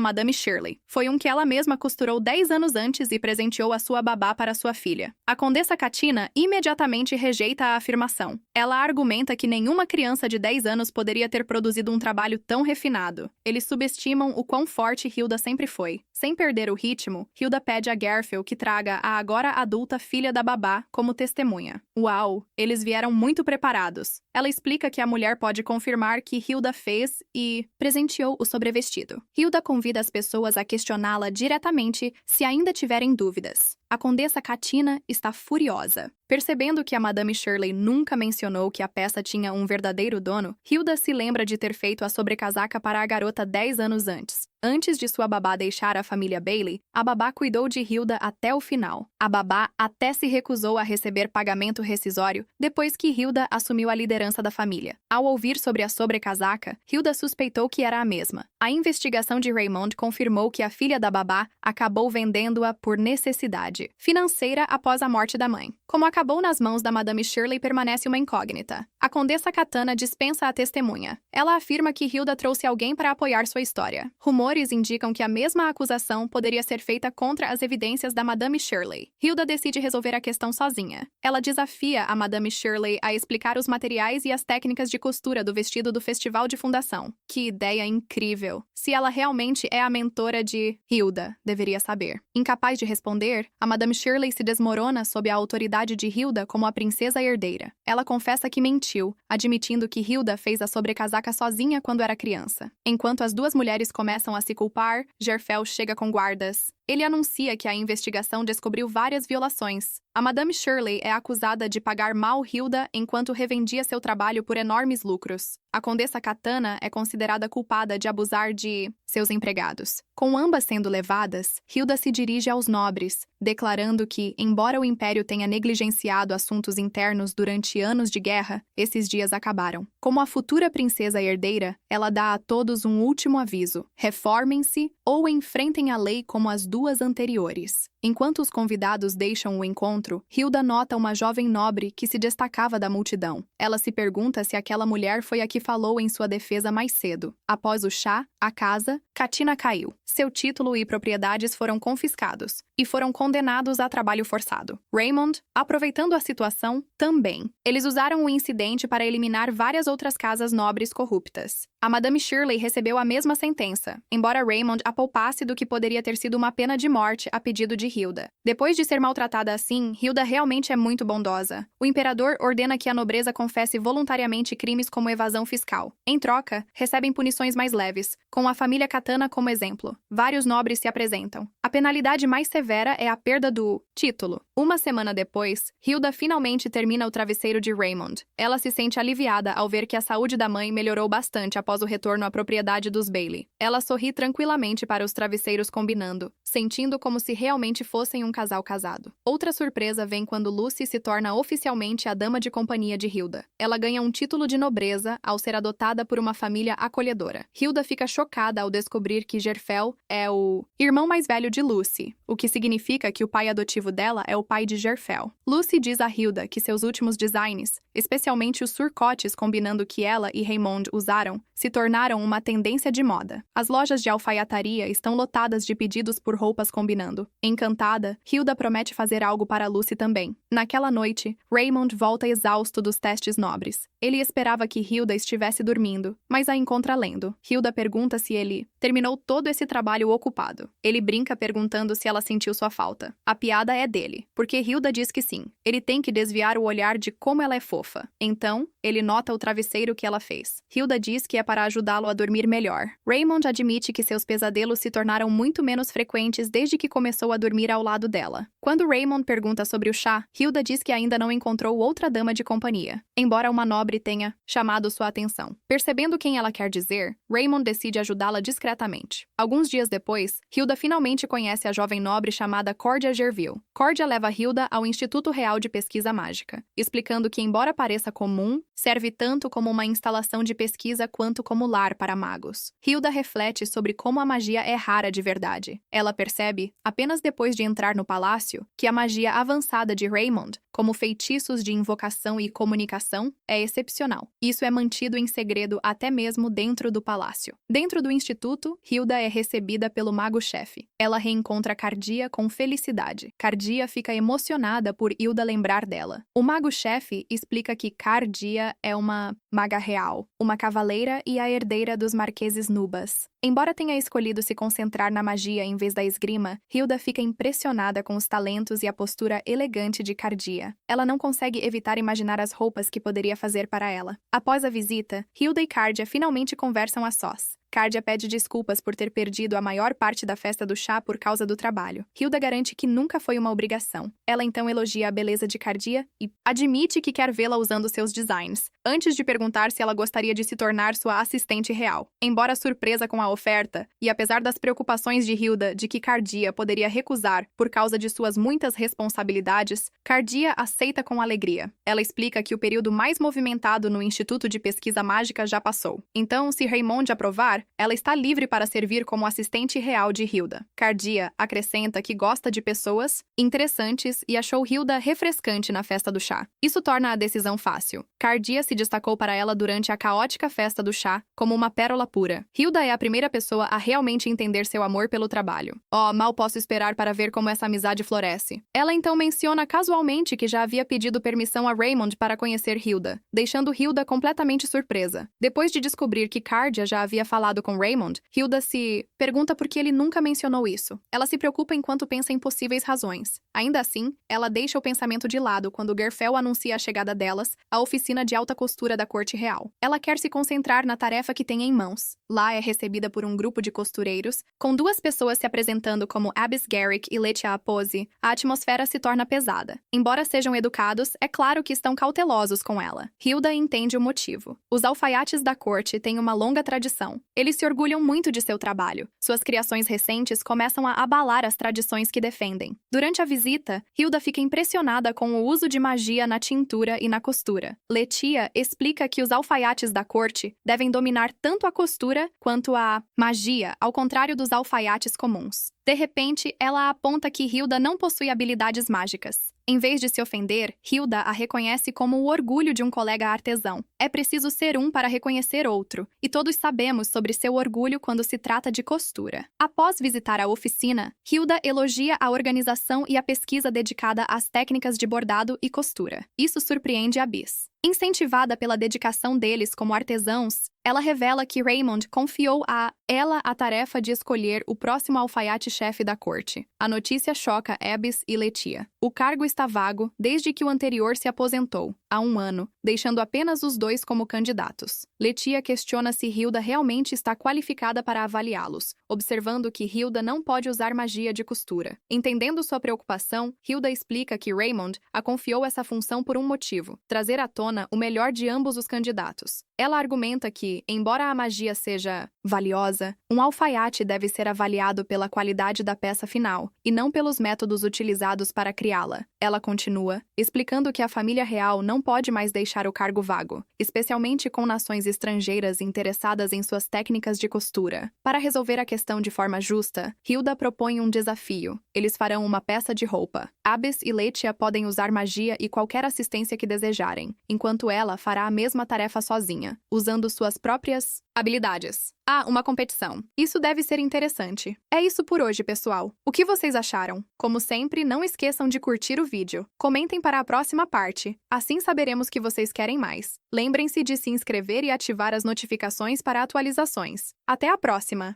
Madame Shirley. Foi um que ela mesma costurou 10 anos antes e presenteou a sua babá para sua filha. A Condessa Katina imediatamente rejeita a afirmação. Ela argumenta que nenhuma criança de 10 anos poderia ter produzido um trabalho tão refinado. Eles subestimam o quão forte Hilda sempre foi. Sem perder o ritmo, Hilda pede a Garfield que traga a agora adulta filha da babá como testemunha. Uau! Eles vieram muito preparados. Ela explica que a mulher pode confirmar que Hilda fez e presenteou o sobrevestido. Hilda convida as pessoas a questioná-la diretamente se ainda tiverem dúvidas. A Condessa Katina está furiosa. Percebendo que a Madame Shirley nunca mencionou que a peça tinha um verdadeiro dono, Hilda se lembra de ter feito a sobrecasaca para a garota 10 anos antes. Antes de sua babá deixar a família Bailey, a babá cuidou de Hilda até o final. A babá até se recusou a receber pagamento rescisório depois que Hilda assumiu a liderança da família. Ao ouvir sobre a sobrecasaca, Hilda suspeitou que era a mesma. A investigação de Raymond confirmou que a filha da babá acabou vendendo-a por necessidade financeira após a morte da mãe. Como acabou nas mãos da Madame Shirley, permanece uma incógnita. A Condessa Katana dispensa a testemunha. Ela afirma que Hilda trouxe alguém para apoiar sua história. Rumores indicam que a mesma acusação poderia ser feita contra as evidências da Madame Shirley. Hilda decide resolver a questão sozinha. Ela desafia a Madame Shirley a explicar os materiais e as técnicas de costura do vestido do festival de fundação. Que ideia incrível! Se ela realmente é a mentora de Hilda, deveria saber. Incapaz de responder, a Madame Shirley se desmorona sob a autoridade de Hilda como a princesa herdeira. Ela confessa que mentiu, admitindo que Hilda fez a sobrecasaca sozinha quando era criança. Enquanto as duas mulheres começam a se culpar, Gerfel chega com guardas. Ele anuncia que a investigação descobriu várias violações. A Madame Shirley é acusada de pagar mal Hilda enquanto revendia seu trabalho por enormes lucros. A Condessa Katana é considerada culpada de abusar de seus empregados. Com ambas sendo levadas, Hilda se dirige aos nobres, declarando que, embora o Império tenha negligenciado assuntos internos durante anos de guerra, esses dias acabaram. Como a futura princesa herdeira, ela dá a todos um último aviso: reformem-se ou enfrentem a lei como as duas anteriores. Enquanto os convidados deixam o encontro, Hilda nota uma jovem nobre que se destacava da multidão. Ela se pergunta se aquela mulher foi a que falou em sua defesa mais cedo. Após o chá, a casa, Katina caiu. Seu título e propriedades foram confiscados e foram condenados a trabalho forçado. Raymond, aproveitando a situação, também. Eles usaram o incidente para eliminar várias outras casas nobres corruptas. A Madame Shirley recebeu a mesma sentença, embora Raymond a poupasse do que poderia ter sido uma pena de morte a pedido de Hilda. Depois de ser maltratada assim, Hilda realmente é muito bondosa. O imperador ordena que a nobreza confesse voluntariamente crimes como evasão fiscal. Em troca, recebem punições mais leves, com a família Katana como exemplo. Vários nobres se apresentam. A penalidade mais severa é a perda do título. Uma semana depois, Hilda finalmente termina o travesseiro de Raymond. Ela se sente aliviada ao ver que a saúde da mãe melhorou bastante após o retorno à propriedade dos Bailey. Ela sorri tranquilamente para os travesseiros combinando, sentindo como se realmente fossem um casal casado. Outra surpresa vem quando Lucy se torna oficialmente a dama de companhia de Hilda. Ela ganha um título de nobreza ao ser adotada por uma família acolhedora. Hilda fica chocada ao descobrir que Gerfel é o irmão mais velho de Lucy, o que significa que o pai adotivo dela é o pai de Gerfel. Lucy diz a Hilda que seus últimos designs, especialmente os surcotes combinando que ela e Raymond usaram, se tornaram uma tendência de moda. As lojas de alfaiataria estão lotadas de pedidos por roupas combinando. Encantada, Hilda promete fazer algo para Lucy também. Naquela noite, Raymond volta exausto dos testes nobres. Ele esperava que Hilda estivesse dormindo, mas a encontra lendo. Hilda pergunta se ele terminou todo esse trabalho ocupado. Ele brinca perguntando se ela sentiu sua falta. A piada é dele, porque Hilda diz que sim. Ele tem que desviar o olhar de como ela é fofa. Então, ele nota o travesseiro que ela fez. Hilda diz que é para ajudá-lo a dormir melhor. Raymond admite que seus pesadelos se tornaram muito menos frequentes desde que começou a dormir ao lado dela. Quando Raymond pergunta sobre o chá, Hilda diz que ainda não encontrou outra dama de companhia, embora uma nobre tenha chamado sua atenção. Percebendo quem ela quer dizer, Raymond decide ajudá-la discretamente. Alguns dias depois, Hilda finalmente conhece a jovem nobre chamada Cordia Gerville. Cordia leva Hilda ao Instituto Real de Pesquisa Mágica, explicando que, embora pareça comum, serve tanto como uma instalação de pesquisa quanto como lar para magos. Hilda reflete sobre como a magia é rara de verdade. Ela percebe, apenas depois de entrar no palácio, que a magia avançada de Raymond, como feitiços de invocação e comunicação, é excepcional. Isso é mantido em segredo até mesmo dentro do palácio. Dentro do instituto, Hilda é recebida pelo mago-chefe. Ela reencontra Cardia com felicidade. Cardia fica emocionada por Hilda lembrar dela. O mago-chefe explica que Cardia é uma maga real, uma cavaleira e a herdeira dos marqueses Nubas. Embora tenha escolhido se concentrar na magia em vez da esgrima, Hilda fica impressionada com os talentos e a postura elegante de Cardia. Ela não consegue evitar imaginar as roupas que poderia fazer para ela. Após a visita, Hilda e Cardia finalmente conversam a sós. Cardia pede desculpas por ter perdido a maior parte da festa do chá por causa do trabalho. Hilda garante que nunca foi uma obrigação. Ela então elogia a beleza de Cardia e admite que quer vê-la usando seus designs, antes de perguntar se ela gostaria de se tornar sua assistente real. Embora surpresa com a oferta, e apesar das preocupações de Hilda de que Cardia poderia recusar por causa de suas muitas responsabilidades, Cardia aceita com alegria. Ela explica que o período mais movimentado no Instituto de Pesquisa Mágica já passou. Então, se Raymond aprovar, ela está livre para servir como assistente real de Hilda. Cardia acrescenta que gosta de pessoas interessantes e achou Hilda refrescante na festa do chá. Isso torna a decisão fácil. Cardia se destacou para ela durante a caótica festa do chá como uma pérola pura. Hilda é a primeira pessoa a realmente entender seu amor pelo trabalho. Oh, mal posso esperar para ver como essa amizade floresce. Ela então menciona casualmente que já havia pedido permissão a Raymond para conhecer Hilda, deixando Hilda completamente surpresa. Depois de descobrir que Cardia já havia falado com Raymond, Hilda se pergunta por que ele nunca mencionou isso. Ela se preocupa enquanto pensa em possíveis razões. Ainda assim, ela deixa o pensamento de lado quando Gerfel anuncia a chegada delas à oficina de alta costura da corte real. Ela quer se concentrar na tarefa que tem em mãos. Lá é recebida por um grupo de costureiros, com duas pessoas se apresentando como Abbess Garrick e Letia Apose. A atmosfera se torna pesada. Embora sejam educados, é claro que estão cautelosos com ela. Hilda entende o motivo. Os alfaiates da corte têm uma longa tradição. Eles se orgulham muito de seu trabalho. Suas criações recentes começam a abalar as tradições que defendem. Durante a visita, Hilda fica impressionada com o uso de magia na tintura e na costura. Letia explica que os alfaiates da corte devem dominar tanto a costura quanto a magia, ao contrário dos alfaiates comuns. De repente, ela aponta que Hilda não possui habilidades mágicas. Em vez de se ofender, Hilda a reconhece como o orgulho de um colega artesão. É preciso ser um para reconhecer outro, e todos sabemos sobre seu orgulho quando se trata de costura. Após visitar a oficina, Hilda elogia a organização e a pesquisa dedicada às técnicas de bordado e costura. Isso surpreende a Bis. Incentivada pela dedicação deles como artesãos, ela revela que Raymond confiou a ela a tarefa de escolher o próximo alfaiate-chefe da corte. A notícia choca Abbs e Letia. O cargo está vago desde que o anterior se aposentou, há 1 ano, deixando apenas os dois como candidatos. Letia questiona se Hilda realmente está qualificada para avaliá-los, observando que Hilda não pode usar magia de costura. Entendendo sua preocupação, Hilda explica que Raymond a confiou essa função por um motivo: trazer à tona o melhor de ambos os candidatos. Ela argumenta que, embora a magia seja valiosa, um alfaiate deve ser avaliado pela qualidade da peça final, e não pelos métodos utilizados para criá-la. Ela continua, explicando que a família real não pode mais deixar o cargo vago, especialmente com nações estrangeiras interessadas em suas técnicas de costura. Para resolver a questão de forma justa, Hilda propõe um desafio. Eles farão uma peça de roupa. Abbs e Letia podem usar magia e qualquer assistência que desejarem, enquanto ela fará a mesma tarefa sozinha, usando suas próprias habilidades. Uma competição. Isso deve ser interessante. É isso por hoje, pessoal. O que vocês acharam? Como sempre, não esqueçam de curtir o vídeo. Comentem para a próxima parte. Assim saberemos que vocês querem mais. Lembrem-se de se inscrever e ativar as notificações para atualizações. Até a próxima!